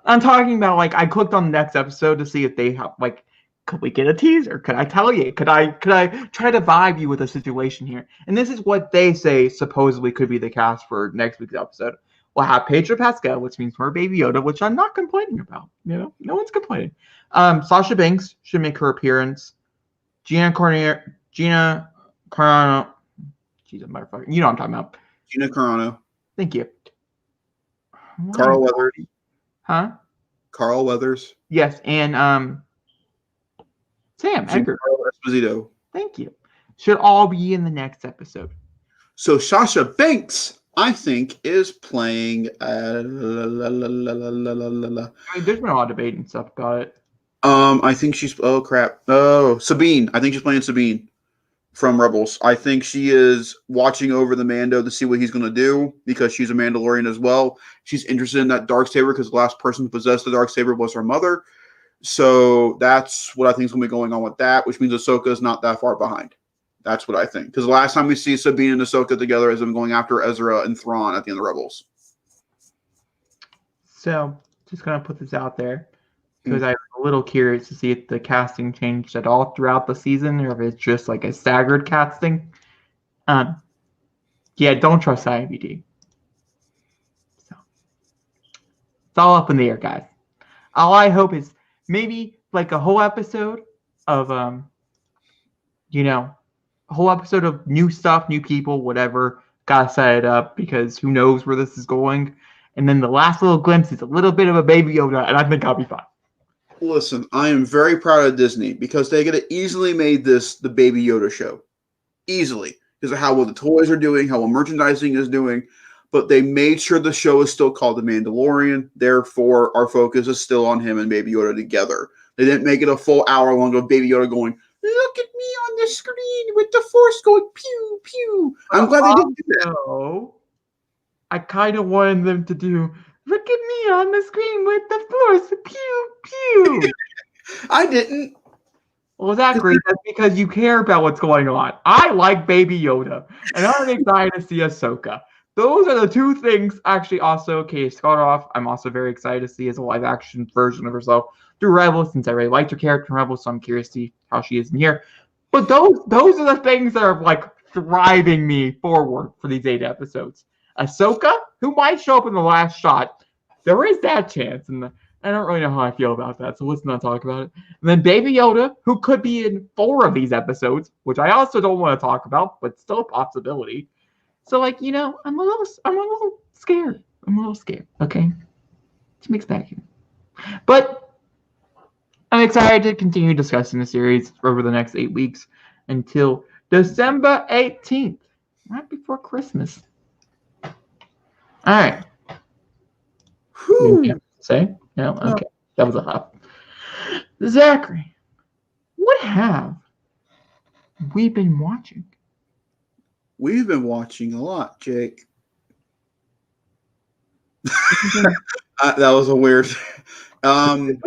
I'm talking about, like, I clicked on the next episode to see if they have, like, could we get a teaser? Could I tell you? Could I try to vibe you with a situation here? And this is what they say supposedly could be the cast for next week's episode. We'll have Pedro Pascal, which means more Baby Yoda, which I'm not complaining about. No one's complaining. Sasha Banks should make her appearance. Gina Carano. She's a motherfucker. You know what I'm talking about. Gina Carano. Thank you. Carl Weathers. Huh? Carl Weathers. Yes, and Sam Edgar. Esposito. Thank you. Should all be in the next episode. So Sasha Banks, I think, is playing. I mean, there's been a lot of debate and stuff about it. I think she's. Oh crap! Oh, Sabine. I think she's playing Sabine from Rebels. I think she is watching over the Mando to see what he's going to do because she's a Mandalorian as well. She's interested in that Darksaber because the last person who possessed the Darksaber was her mother. So that's what I think is going to be going on with that, which means Ahsoka is not that far behind. That's what I think. Because the last time we see Sabine and Ahsoka together is them going after Ezra and Thrawn at the end of Rebels. So, just going to put this out there because I'm a little curious to see if the casting changed at all throughout the season or if it's just like a staggered casting. Yeah, don't trust IMDb. So, it's all up in the air, guys. All I hope is maybe like a whole episode of, a whole episode of new stuff, new people, whatever. Gotta set it up because who knows where this is going. And then the last little glimpse is a little bit of a Baby Yoda, and I think I'll be fine. Listen, I am very proud of Disney because they could have easily made this the Baby Yoda show. Easily. Because of how well the toys are doing, how well merchandising is doing. But they made sure the show is still called The Mandalorian. Therefore, our focus is still on him and Baby Yoda together. They didn't make it a full hour long of Baby Yoda going, look at me on the screen with the Force going pew, pew. I'm glad they didn't do that. No. I kind of wanted them to do, look at me on the screen with the Force, pew, pew. I didn't. Well, that's great. That's because you care about what's going on. I like Baby Yoda, and I'm excited to see Ahsoka. those are the two things. Actually, also, Katie Scott I'm also very excited to see as a live-action version of herself through Rebels, since I really liked her character in Rebels, so I'm curious to see how she is in here. But those are the things that are like driving me forward for these 8 episodes. Ahsoka, who might show up in the last shot, there is that chance, and I don't really know how I feel about that, so let's not talk about it. And then Baby Yoda, who could be in 4 of these episodes, which I also don't want to talk about, but still a possibility. So, like, you know, I'm a little scared. I'm a little scared. Okay, it's a mixed bag here, but I'm excited to continue discussing the series over the next 8 weeks until December 18th, right before Christmas. All right. Whew. Say no. Okay, that was a hop. Zachary, what have we been watching? We've been watching a lot, Jake. That was a weird. Do you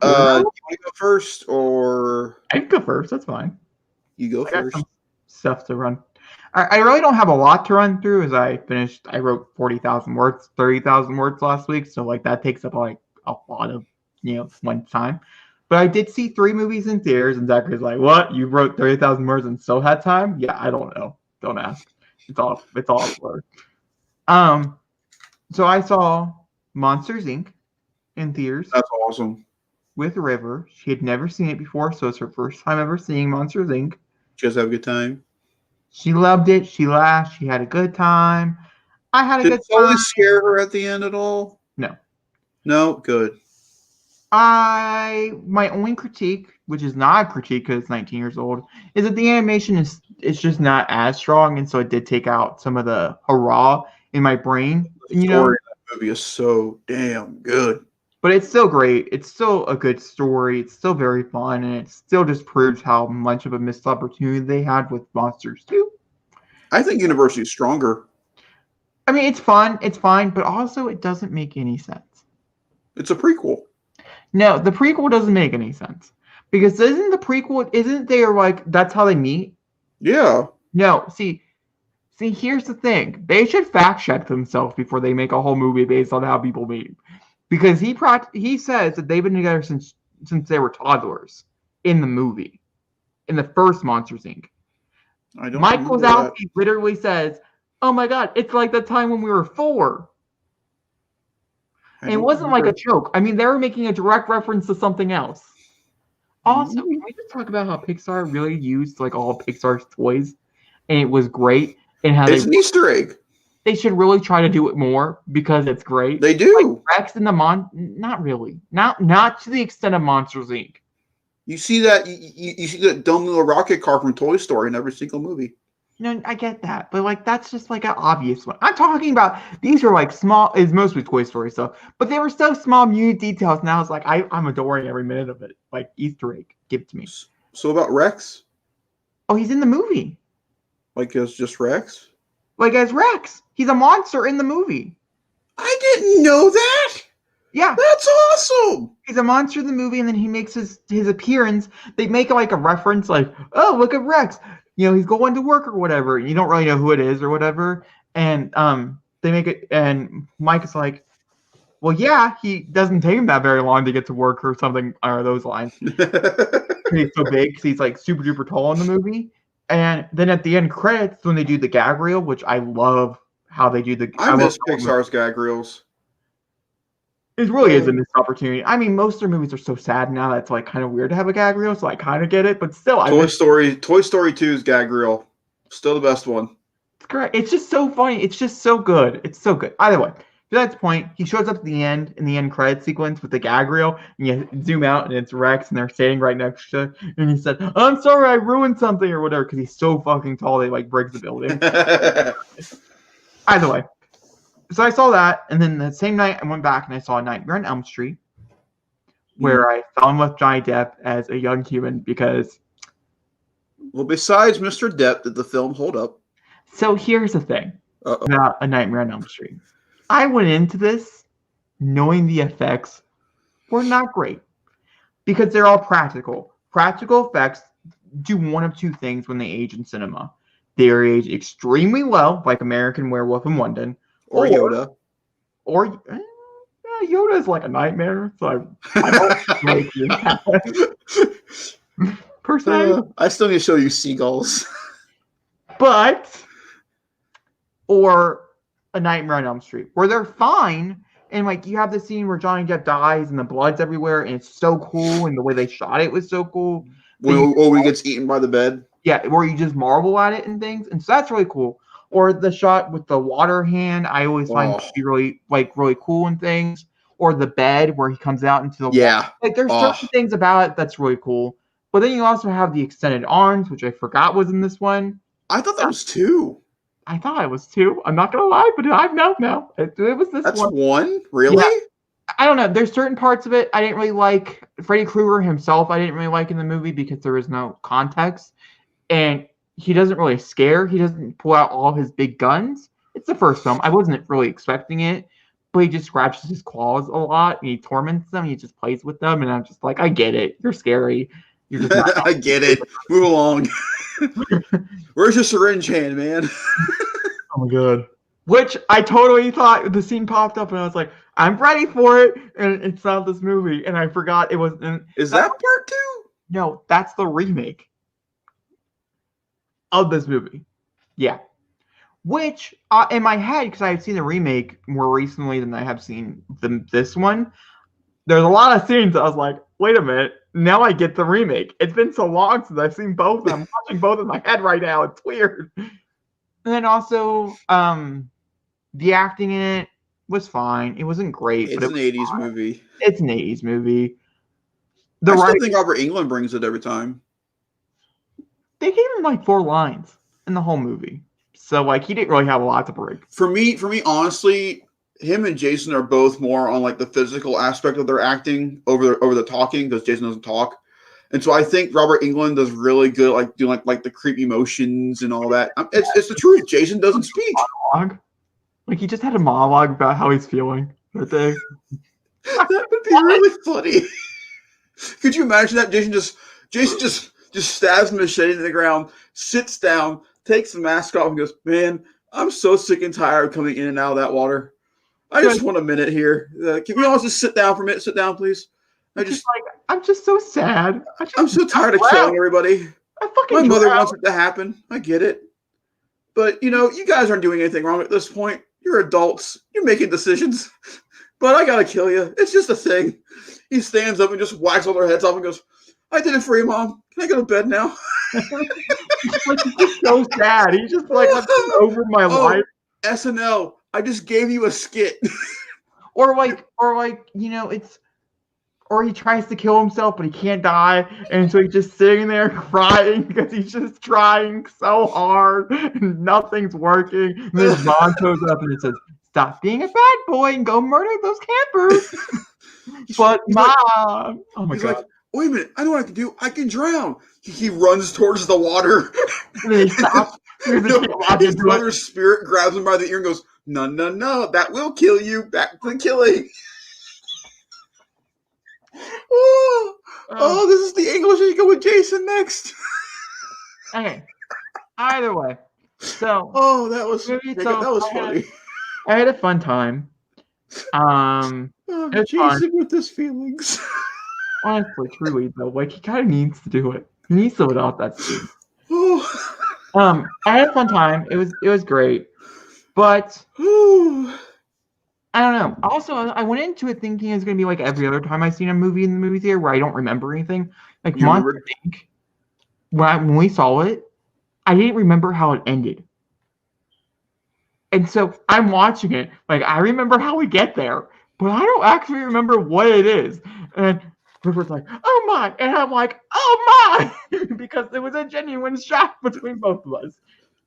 want to go first, or I can go first. That's fine. you go I got first? some stuff to run. I really don't have a lot to run through, as I wrote 40,000 words, 30,000 words last week, so like that takes up like a lot of one time. But I did see 3 movies in theaters, and Zachary's like, "What? You wrote 30,000 words and still had time?" Yeah, I don't know. Don't ask. It's all a blur. So I saw Monsters Inc. in theaters. That's awesome. With River. She had never seen it before, so it's her first time ever seeing Monsters Inc. Did you guys have a good time? She loved it. She laughed. She had a good time. I had a good time. Did Sully scare her at the end at all? No. No? Good. My only critique, which is not a critique because it's 19 years old, is that the animation is just not as strong, and so it did take out some of the hurrah in my brain. The story of that movie is so damn good. But it's still great. It's still a good story. It's still very fun, and it still just proves how much of a missed opportunity they had with Monsters 2. I think University is stronger. I mean, it's fun. It's fine, but also it doesn't make any sense. It's a prequel. No, the prequel doesn't make any sense. Because isn't there like, that's how they meet? Yeah. No, see, here's the thing. They should fact check themselves before they make a whole movie based on how people meet. Because he says that they've been together since they were toddlers in the movie, in the first Monsters Inc. Mike Wazowski literally says, "Oh my God, it's like the time when we were 4." And it wasn't like a joke. I mean, they were making a direct reference to something else. Also, can we just talk about how Pixar really used like all Pixar's toys, and it was great, and how it's an Easter egg. They should really try to do it more because it's great. They do. Like Rex and the not really. Not to the extent of Monsters Inc. You see that you see that dumb little rocket car from Toy Story in every single movie. No, I get that, but like that's just like an obvious one. I'm talking about these are like small. It's mostly Toy Story stuff, but they were so small, minute details. Now it's like I'm adoring every minute of it. Like Easter egg, give it to me. So about Rex? Oh, he's in the movie. Like it's just Rex? Like as Rex, he's a monster in the movie. I didn't know that. Yeah, that's awesome. He's a monster in the movie, and then he makes his appearance. They make like a reference, like, "Oh, look at Rex. He's going to work or whatever." And you don't really know who it is or whatever. And they make it, and Mike is like, "Well, yeah, he doesn't take him that very long to get to work or something or those lines." He's so big because he's like super duper tall in the movie. And then at the end credits, when they do the gag reel, which I love how they do I miss Pixar's gag reels. It really is a missed opportunity. I mean, most of their movies are so sad now that it's like kind of weird to have a gag reel, so I kind of get it. But still, Toy Story 2's gag reel, still the best one. It's correct. It's just so funny. It's just so good. It's so good. Either way, to that point, he shows up at the end in the end credit sequence with the gag reel, and you zoom out, and it's Rex, and they're standing right next to, and he said, "I'm sorry, I ruined something" or whatever, because he's so fucking tall they like breaks the building. Either way. So I saw that, and then the same night I went back and I saw Nightmare on Elm Street, where I fell in love with Johnny Depp as a young human because... Well, besides Mr. Depp, did the film hold up? So here's the thing about A Nightmare on Elm Street. I went into this knowing the effects were not great because they're all practical. Practical effects do one of two things when they age in cinema. they are aged extremely well, like American Werewolf in London, Or Yoda. or Yoda is like a nightmare. So I don't like that per se. I still need to show you seagulls. But or A Nightmare on Elm Street, where they're fine. And like you have the scene where Johnny Depp dies and the blood's everywhere, and it's so cool, and the way they shot it was so cool. When he gets eaten by the bed. Yeah, where you just marvel at it and things, and so that's really cool. Or the shot with the water hand, I always find to be really cool and things. Or the bed where he comes out into the water. Like there's certain things about it that's really cool. But then you also have the extended arms, which I forgot was in this one. I thought that was 2. I thought it was 2. I'm not gonna lie, but I know now. It was this one. That's 1? Really? Yeah. I don't know. There's certain parts of it I didn't really like. Freddy Krueger himself, I didn't really like in the movie because there was no context, and he doesn't really scare. He doesn't pull out all his big guns. It's the first film. I wasn't really expecting it, but he just scratches his claws a lot and he torments them. He just plays with them, and I'm just like, I get it. You're scary. You're just not I get it. Move along. Where's your syringe hand, man? Oh my god. Which I totally thought the scene popped up, and I was like, I'm ready for it. And it's not this movie. And I forgot it was. Is that part 2? No, that's the remake of this movie. Yeah. Which, in my head, because I have seen the remake more recently than I have seen this one, there's a lot of scenes I was like, wait a minute. Now I get the remake. It's been so long since I've seen both. And I'm watching both in my head right now. It's weird. And then also, the acting in it was fine. It wasn't great. It's an 80s movie. It's an 80s movie. I still think Robert Englund brings it every time. They gave him like 4 lines in the whole movie. So like he didn't really have a lot to bring. For me, honestly, him and Jason are both more on like the physical aspect of their acting over the talking, because Jason doesn't talk. And so I think Robert Englund does really good, like doing like the creepy motions and all that. It's the truth. Jason doesn't speak. Monologue. Like he just had a monologue about how he's feeling that day. That would be really funny. Could you imagine that? Jason just stabs the machete in the ground, sits down, takes the mask off, and goes, "Man, I'm so sick and tired of coming in and out of that water. I just want a minute here. Can we all just sit down for a minute? Sit down, please. I'm just so sad. I'm so tired of killing everybody. My mother wants it to happen. I get it. But, you guys aren't doing anything wrong at this point. You're adults. You're making decisions. But I gotta kill you. It's just a thing." He stands up and just whacks all their heads off and goes, "I did it for you, Mom. Can I go to bed now?" He's just so sad. He's just like, "I'm over my life." SNL, I just gave you a skit. or it's, or he tries to kill himself, but he can't die, and so he's just sitting there crying because he's just trying so hard and nothing's working. And then his mom shows up and it says, "Stop being a bad boy and go murder those campers." But Mom, oh my god. Like, "Wait a minute, I know what I can do. I can drown." He runs towards the water. And then he stops. His brother's spirit grabs him by the ear and goes, "No, no, no, that will kill you. Back to the killing." This is the English. You go with Jason next. Okay. Either way. So. That was funny. I had a fun time. Jason with his feelings. Honestly, truly though, like he kind of needs to do it. He needs to let out that scene. I had a fun time. It was great, but I don't know. Also, I went into it thinking it's gonna be like every other time I've seen a movie in the movie theater where I don't remember anything. Like Monster Inc. When we saw it, I didn't remember how it ended. And so I'm watching it, like I remember how we get there, but I don't actually remember what it is. And River's like, "Oh my," and I'm like, "Oh my," because there was a genuine shock between both of us.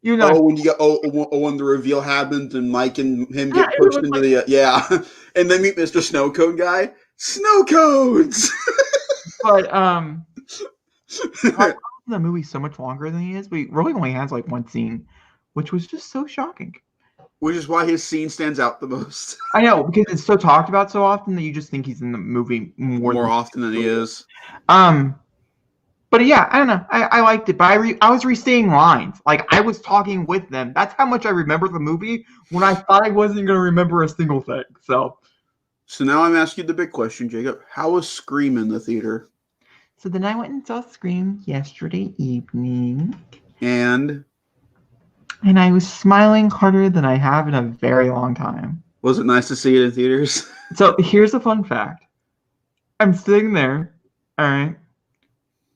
When the reveal happens and Mike and him get pushed into the and then meet Mr. Snowcone guy. Snow codes. But the movie's so much longer than he is. We really only has like one scene, which was just so shocking. Which is why his scene stands out the most. I know, because it's so talked about so often that you just think he's in the movie more often than he is. But yeah, I don't know. I liked it, but I was re-saying lines. Like, I was talking with them. That's how much I remember the movie when I thought I wasn't going to remember a single thing. So now I'm asking you the big question, Jacob. How was Scream in the theater? So then I went and saw Scream yesterday evening. And I was smiling harder than I have in a very long time. Was it nice to see it in theaters? So here's a fun fact. I'm sitting there, all right,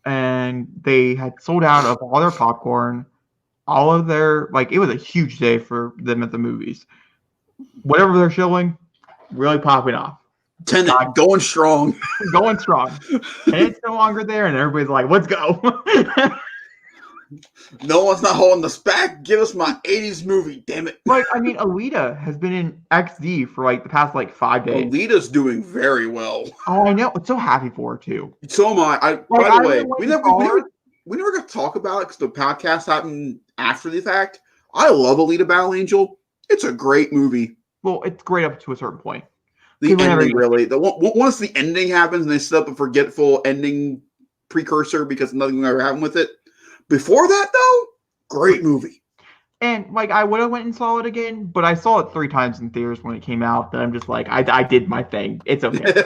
and they had sold out of all their popcorn, all of their, like, it was a huge day for them at the movies. Whatever they're showing, really popping off. Tenet, going strong. Going strong. Tenet's no longer there, and everybody's like, let's go. No one's not holding us back. Give us my 80s movie, damn it. Like, I mean, Alita has been in XD for, like, the past, 5 days. Alita's doing very well. Oh, I know. I'm so happy for her, too. So am I. By the way, we never got to talk about it because the podcast happened after the fact. I love Alita Battle Angel. It's a great movie. Well, it's great up to a certain point. The ending, really. Once the ending happens and they set up a forgetful ending precursor because nothing ever happened with it. Before that, though, great movie. And, like, I would have went and saw it again, but I saw it 3 times in theaters when it came out. That I'm just like, I did my thing. It's okay.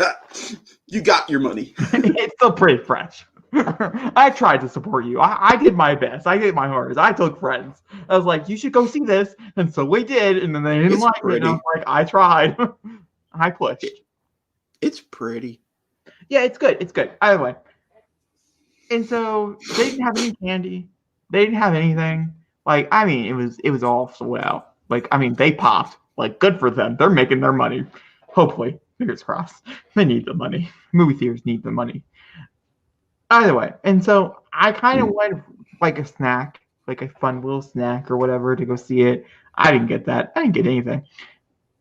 You got your money. It's still pretty fresh. I tried to support you. I did my best. I did my hardest. I took friends. I was like, you should go see this. And so we did. And then they didn't like it. And I was like, I tried. I pushed. It's pretty. Yeah, it's good. It's good. Either way. And so they didn't have any candy. They didn't have anything. Like, I mean, it was all sold out. Like, I mean, they popped. Like, good for them. They're making their money. Hopefully. Fingers crossed. They need the money. Movie theaters need the money. Either way. And so I kind of went like a snack, like a fun little snack or whatever to go see it. I didn't get that. I didn't get anything.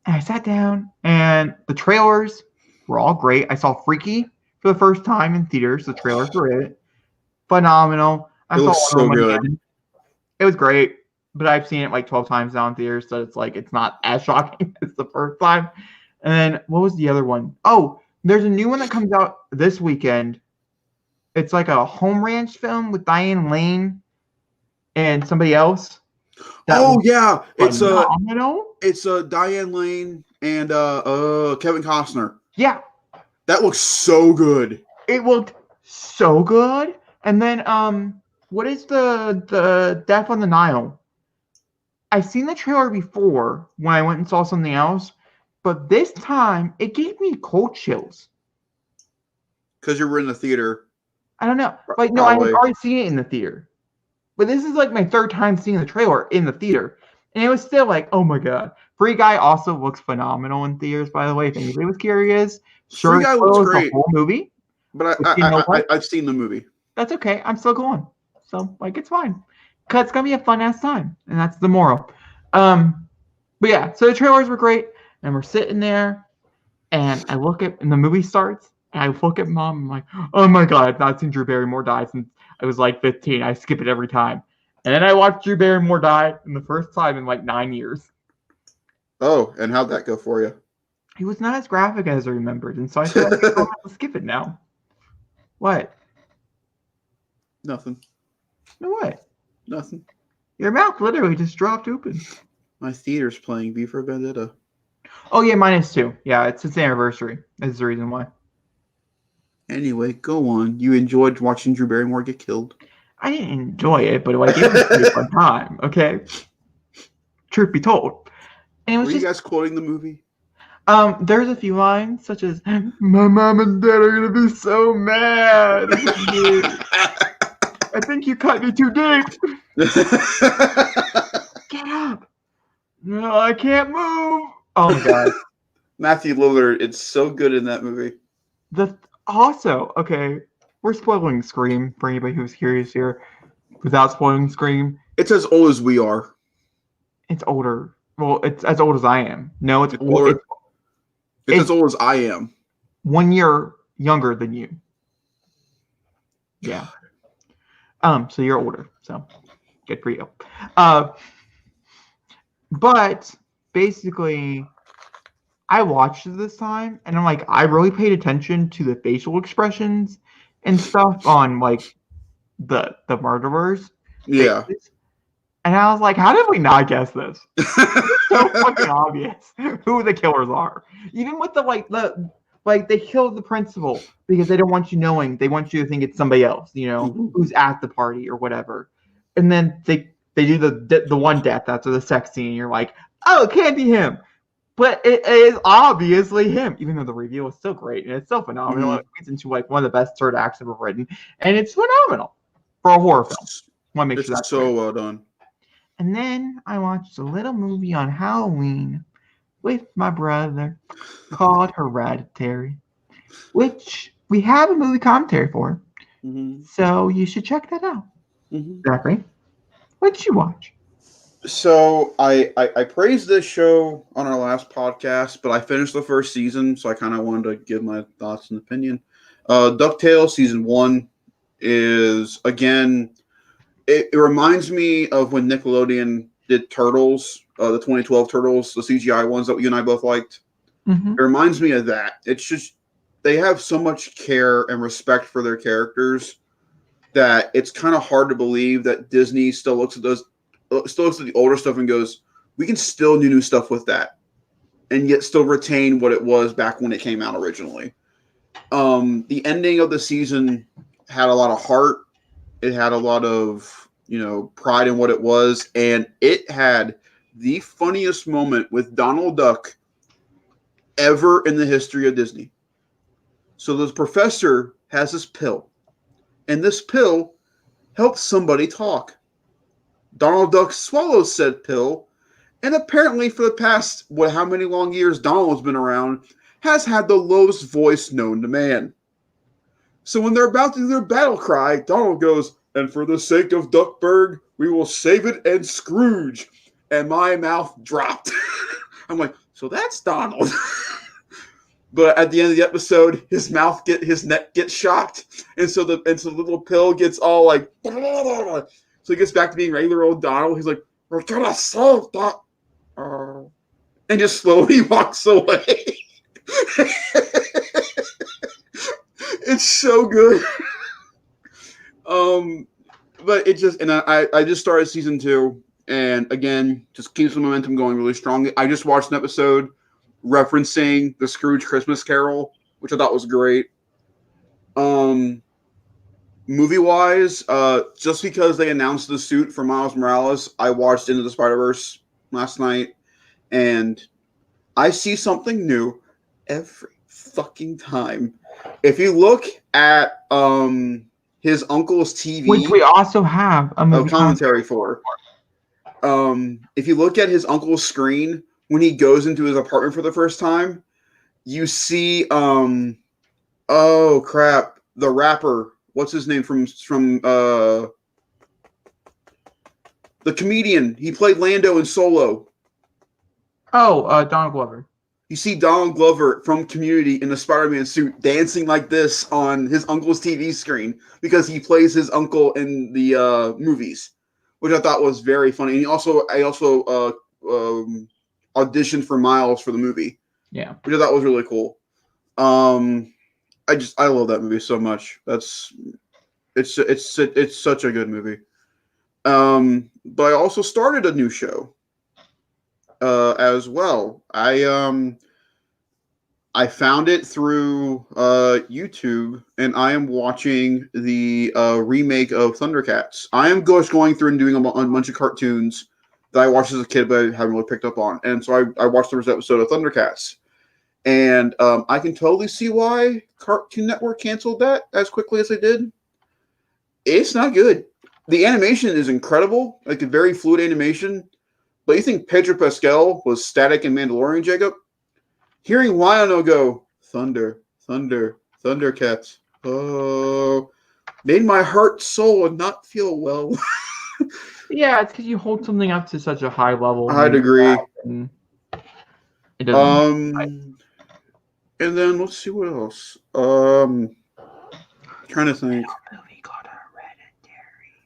And I sat down and the trailers were all great. I saw Freaky for the first time in theaters. The trailers were it. Phenomenal. It was so good. Again. It was great, but I've seen it like 12 times now in theaters, so it's like it's not as shocking as the first time. And then what was the other one? Oh, there's a new one that comes out this weekend. It's like a home ranch film with Diane Lane and somebody else. Oh yeah, it's Diane Lane and Kevin Costner. Yeah, that looks so good. It looked so good. And then what is the Death on the Nile? I've seen the trailer before when I went and saw something else, but this time it gave me cold chills. Because you were in the theater. I don't know. Like, no, I've already seen it in the theater. But this is like my 3rd time seeing the trailer in the theater. And it was still like, oh my God. Free Guy also looks phenomenal in theaters, by the way, if anybody was curious. Sure, Free Guy looks great. The whole movie. But I've seen the movie. That's okay. I'm still going. So, like, it's fine. Because it's going to be a fun-ass time. And that's the moral. But yeah, so the trailers were great. And we're sitting there. And I look at, and the movie starts. And I look at Mom. I'm like, oh my God, I've not seen Drew Barrymore die since I was like 15. I skip it every time. And then I watched Drew Barrymore die in the first time in like 9 years. Oh, and how'd that go for you? It was not as graphic as I remembered. And so I feel like I don't have to skip it now. What? Nothing. No, what? Nothing. Your mouth literally just dropped open. My theater's playing V for Vendetta. Oh, yeah, mine is too. Yeah, it's its anniversary. That's the reason why. Anyway, go on. You enjoyed watching Drew Barrymore get killed? I didn't enjoy it, but like, it was a pretty fun time, okay? Truth be told. And it was you guys quoting the movie? There's a few lines, such as, my mom and dad are going to be so mad. I think you cut me too deep. Get up. No, I can't move. Oh, my God. Matthew Lillard, it's so good in that movie. Also, okay, we're spoiling Scream for anybody who's curious here. Without spoiling Scream. It's as old as we are. It's older. Well, it's as old as I am. No, it's older. It's as old as I am. 1 year younger than you. Yeah. So you're older. So good for you. But basically, I watched it this time, and I'm like, I really paid attention to the facial expressions and stuff on like the murderers' Yeah. faces. And I was like, how did we not guess this? It's so fucking obvious who the killers are. Even with they killed the principal because they don't want you knowing. They want you to think it's somebody else, who's at the party or whatever. And then they do the one death after the sex scene. And you're like, oh, it can't be him. But it is obviously him, even though the reveal is still great and it's so phenomenal. It leads into one of the best third acts ever written, and it's phenomenal for a horror film. Want to make sure that's so clear. Well done. And then I watched a little movie on Halloween with my brother called Hereditary, which we have a movie commentary for. So you should check that out. Zachary, what did you watch? So I praised this show on our last podcast, but I finished the first season, so I kind of wanted to give my thoughts and opinion. Ducktales Season One is, again, it reminds me of when Nickelodeon did Turtles, the 2012 Turtles, the CGI ones that you and I both liked. It reminds me of that. It's just, they have so much care and respect for their characters that it's kind of hard to believe that Disney still looks at the older stuff and goes, we can still do new stuff with that and yet still retain what it was back when it came out originally. The ending of the season had a lot of heart. It had a lot of, pride in what it was. And it had the funniest moment with Donald Duck ever in the history of Disney. So this professor has this pill, and this pill helps somebody talk. Donald Duck swallows said pill, and apparently for the past, how many long years Donald's been around, has had the lowest voice known to man. So when they're about to do their battle cry, Donald goes, and for the sake of Duckburg, we will save it and Scrooge. And my mouth dropped. I'm like, so that's Donald. But at the end of the episode, his neck gets shocked. And so the little pill gets all like, so he gets back to being regular old Donald. He's like, we're gonna solve that. And just slowly walks away. It's so good. But it just, and I just started season 2, and again, just keeps the momentum going really strongly. I just watched an episode referencing the Scrooge Christmas Carol, which I thought was great. Movie-wise, just because they announced the suit for Miles Morales, I watched Into the Spider-Verse last night, and I see something new every fucking time. If you look at his uncle's TV, which we also have a movie commentary for. If you look at his uncle's screen when he goes into his apartment for the first time, you see oh crap, the rapper. What's his name from the comedian? He played Lando in Solo. Oh, Donald Glover. You see Donald Glover from Community in a Spider-Man suit dancing like this on his uncle's TV screen because he plays his uncle in the movies, which I thought was very funny. And I also auditioned for Miles for the movie. Yeah, which I thought was really cool. I love that movie so much. It's such a good movie. But I also started a new show as well. I found it through YouTube, and I am watching the remake of Thundercats. I am just going through and doing a bunch of cartoons that I watched as a kid, but I haven't really picked up on. And so I watched the first episode of Thundercats. And I can totally see why Cartoon Network canceled that as quickly as they did. It's not good. The animation is incredible, like a very fluid animation. But you think Pedro Pascal was static in Mandalorian, Jacob? Hearing Lionel go, thunder, thunder, Thundercats, oh, made my heart, soul, and not feel well. Yeah, it's because you hold something up to such a high level. I'd agree. It doesn't. And then let's see what else. Trying to think.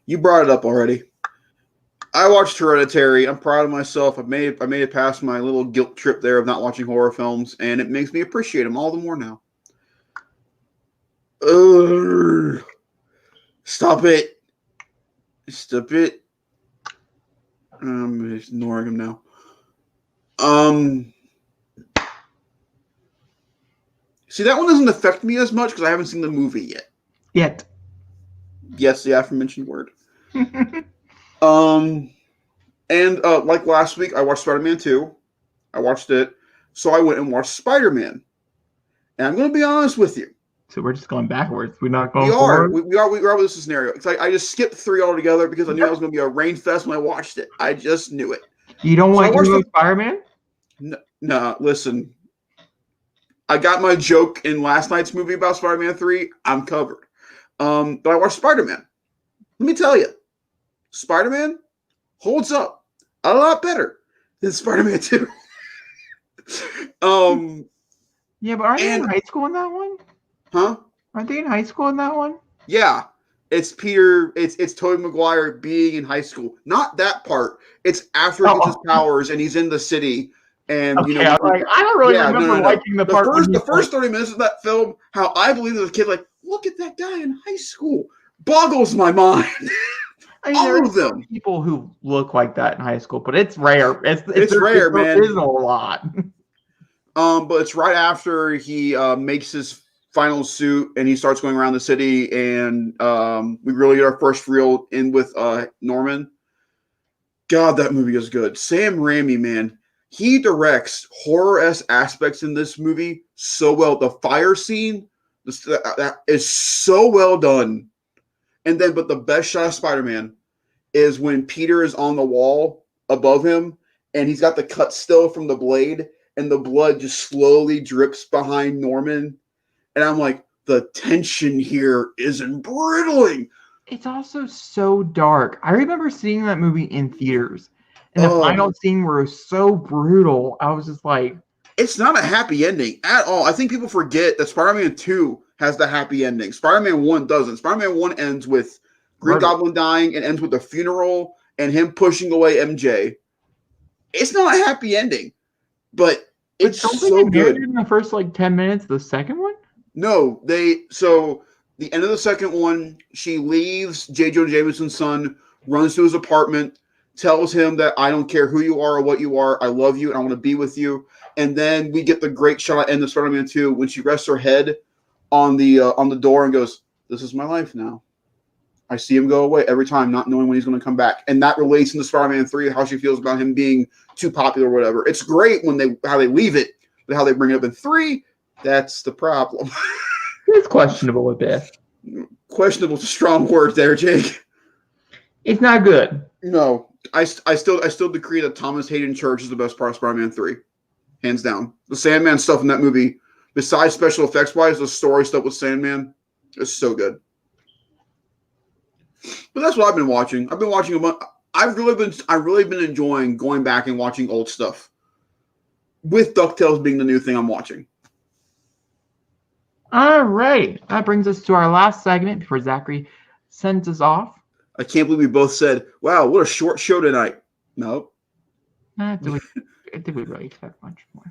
You brought it up already. I watched Hereditary. I'm proud of myself. I made it past my little guilt trip there of not watching horror films, and it makes me appreciate them all the more now. Stop it. Just a bit. I'm ignoring him now. See, that one doesn't affect me as much because I haven't seen the movie yet. Yes, the aforementioned word. And like last week, I watched Spider-Man 2. I watched it. So I went and watched Spider-Man. And I'm going to be honest with you. So we're just going backwards. We're not going We are. forward? We are with this scenario. It's like I just skipped 3 altogether because I knew that was going to be a rain fest when I watched it. I just knew it. You don't want to do Spider-Man? No, listen. I got my joke in last night's movie about Spider-Man 3. I'm covered. But I watched Spider-Man. Let me tell you, Spider-Man holds up a lot better than Spider-Man 2. Yeah, but aren't they in high school in that one? Huh? Aren't they in high school in that one? Yeah. It's Peter, it's Tobey Maguire being in high school. Not that part. It's after he gets his powers and he's in the city. And okay, I don't really remember liking the part. The first 30 minutes of that film, how I believe as a kid, like, look at that guy in high school, boggles my mind. All of them. People who look like that in high school, but it's rare. It's rare, man. It isn't a lot. But it's right after he makes his final suit and he starts going around the city, and we really get our first reel in with Norman. God, that movie is good. Sam Raimi, man. He directs horror-esque aspects in this movie so well. The fire scene, that is so well done. And then, but the best shot of Spider-Man is when Peter is on the wall above him, and he's got the cut still from the blade, and the blood just slowly drips behind Norman. And I'm like, the tension here is embrittling. It's also so dark. I remember seeing that movie in theaters. And the final scene was so brutal. I was just like... It's not a happy ending at all. I think people forget that Spider-Man 2 has the happy ending. Spider-Man 1 doesn't. Spider-Man 1 ends with Green Goblin dying and ends with a funeral and him pushing away MJ. It's not a happy ending, but it's so good. In the first 10 minutes of the second one? No, so the end of the second one, she leaves J. Jonah Jameson's son, runs to his apartment, tells him that I don't care who you are or what you are, I love you and I want to be with you. And then we get the great shot at the end of Spider-Man 2 when she rests her head on the door and goes, "This is my life now." I see him go away every time, not knowing when he's going to come back. And that relates into Spider-Man 3, how she feels about him being too popular or whatever. It's great how they leave it, but how they bring it up in 3, that's the problem. It's questionable a bit. Questionable is a strong word there, Jake. It's not good. No. I still decree that Thomas Hayden Church is the best part of Spider-Man 3. Hands down. The Sandman stuff in that movie, besides special effects wise, the story stuff with Sandman is so good. But that's what I've been watching. I've been watching a bunch. I've really been enjoying going back and watching old stuff. With DuckTales being the new thing I'm watching. All right. That brings us to our last segment before Zachary sends us off. I can't believe we both said, wow, what a short show tonight. Nope. Did we really expect much more?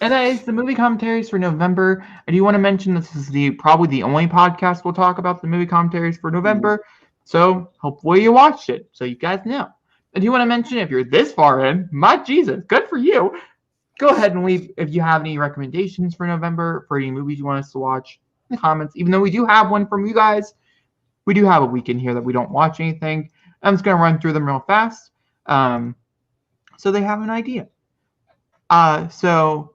And that is the movie commentaries for November. I do want to mention this is probably the only podcast we'll talk about the movie commentaries for November. So hopefully you watched it so you guys know. I do want to mention if you're this far in, my Jesus, good for you. Go ahead and leave if you have any recommendations for November, for any movies you want us to watch in the comments. Even though we do have one from you guys, we do have a week in here that we don't watch anything. I'm just going to run through them real fast so they have an idea. So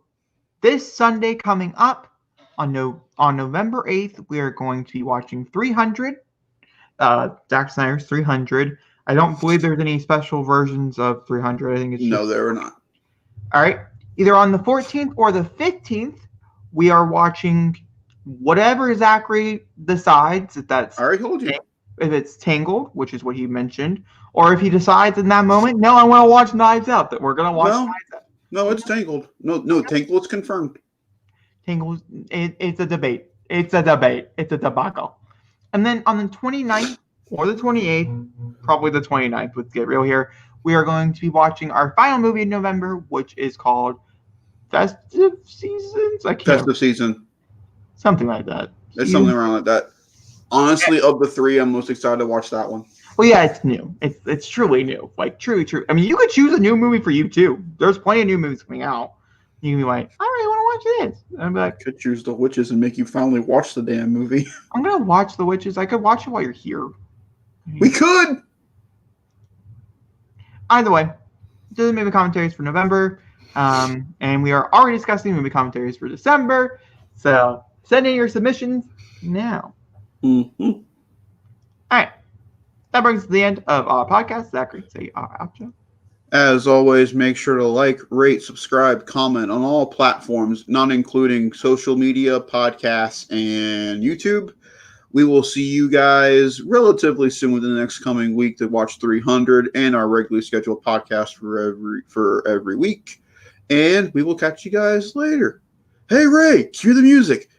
this Sunday coming up on November 8th, we are going to be watching 300. Zack Snyder's 300. I don't believe there's any special versions of 300. I think it's no, there are not. All right. Either on the 14th or the 15th, we are watching whatever Zachary decides. If that's I already told you. If it's Tangled, which is what he mentioned, or if he decides in that moment, no, I want to watch Knives Out, that we're going to watch Knives Out. No, it's Tangled. No, Tangled, it's confirmed. Tangled, it's a debate. It's a debacle. And then on the 29th or the 28th, probably the 29th, let's get real here, we are going to be watching our final movie in November, which is called Festive Seasons? Festive Season. Something like that. It's something around like that. Honestly, of the 3, I'm most excited to watch that one. Well, yeah, it's new. It's truly new. Like, truly true. I mean, you could choose a new movie for you, too. There's plenty of new movies coming out. You can be like, I really want to watch this. And I'm like, I could choose The Witches and make you finally watch the damn movie. I'm going to watch The Witches. I could watch it while you're here. We could! Either way, do the movie commentaries for November. And we are already discussing movie commentaries for December. So send in your submissions now. Mm-hmm. All right. That brings us to the end of our podcast. Zachary, say our outro. As always, make sure to like, rate, subscribe, comment on all platforms, not including social media, podcasts, and YouTube. We will see you guys relatively soon within the next coming week to watch 300 and our regularly scheduled podcast for every week. And we will catch you guys later. Hey, Ray, cue the music.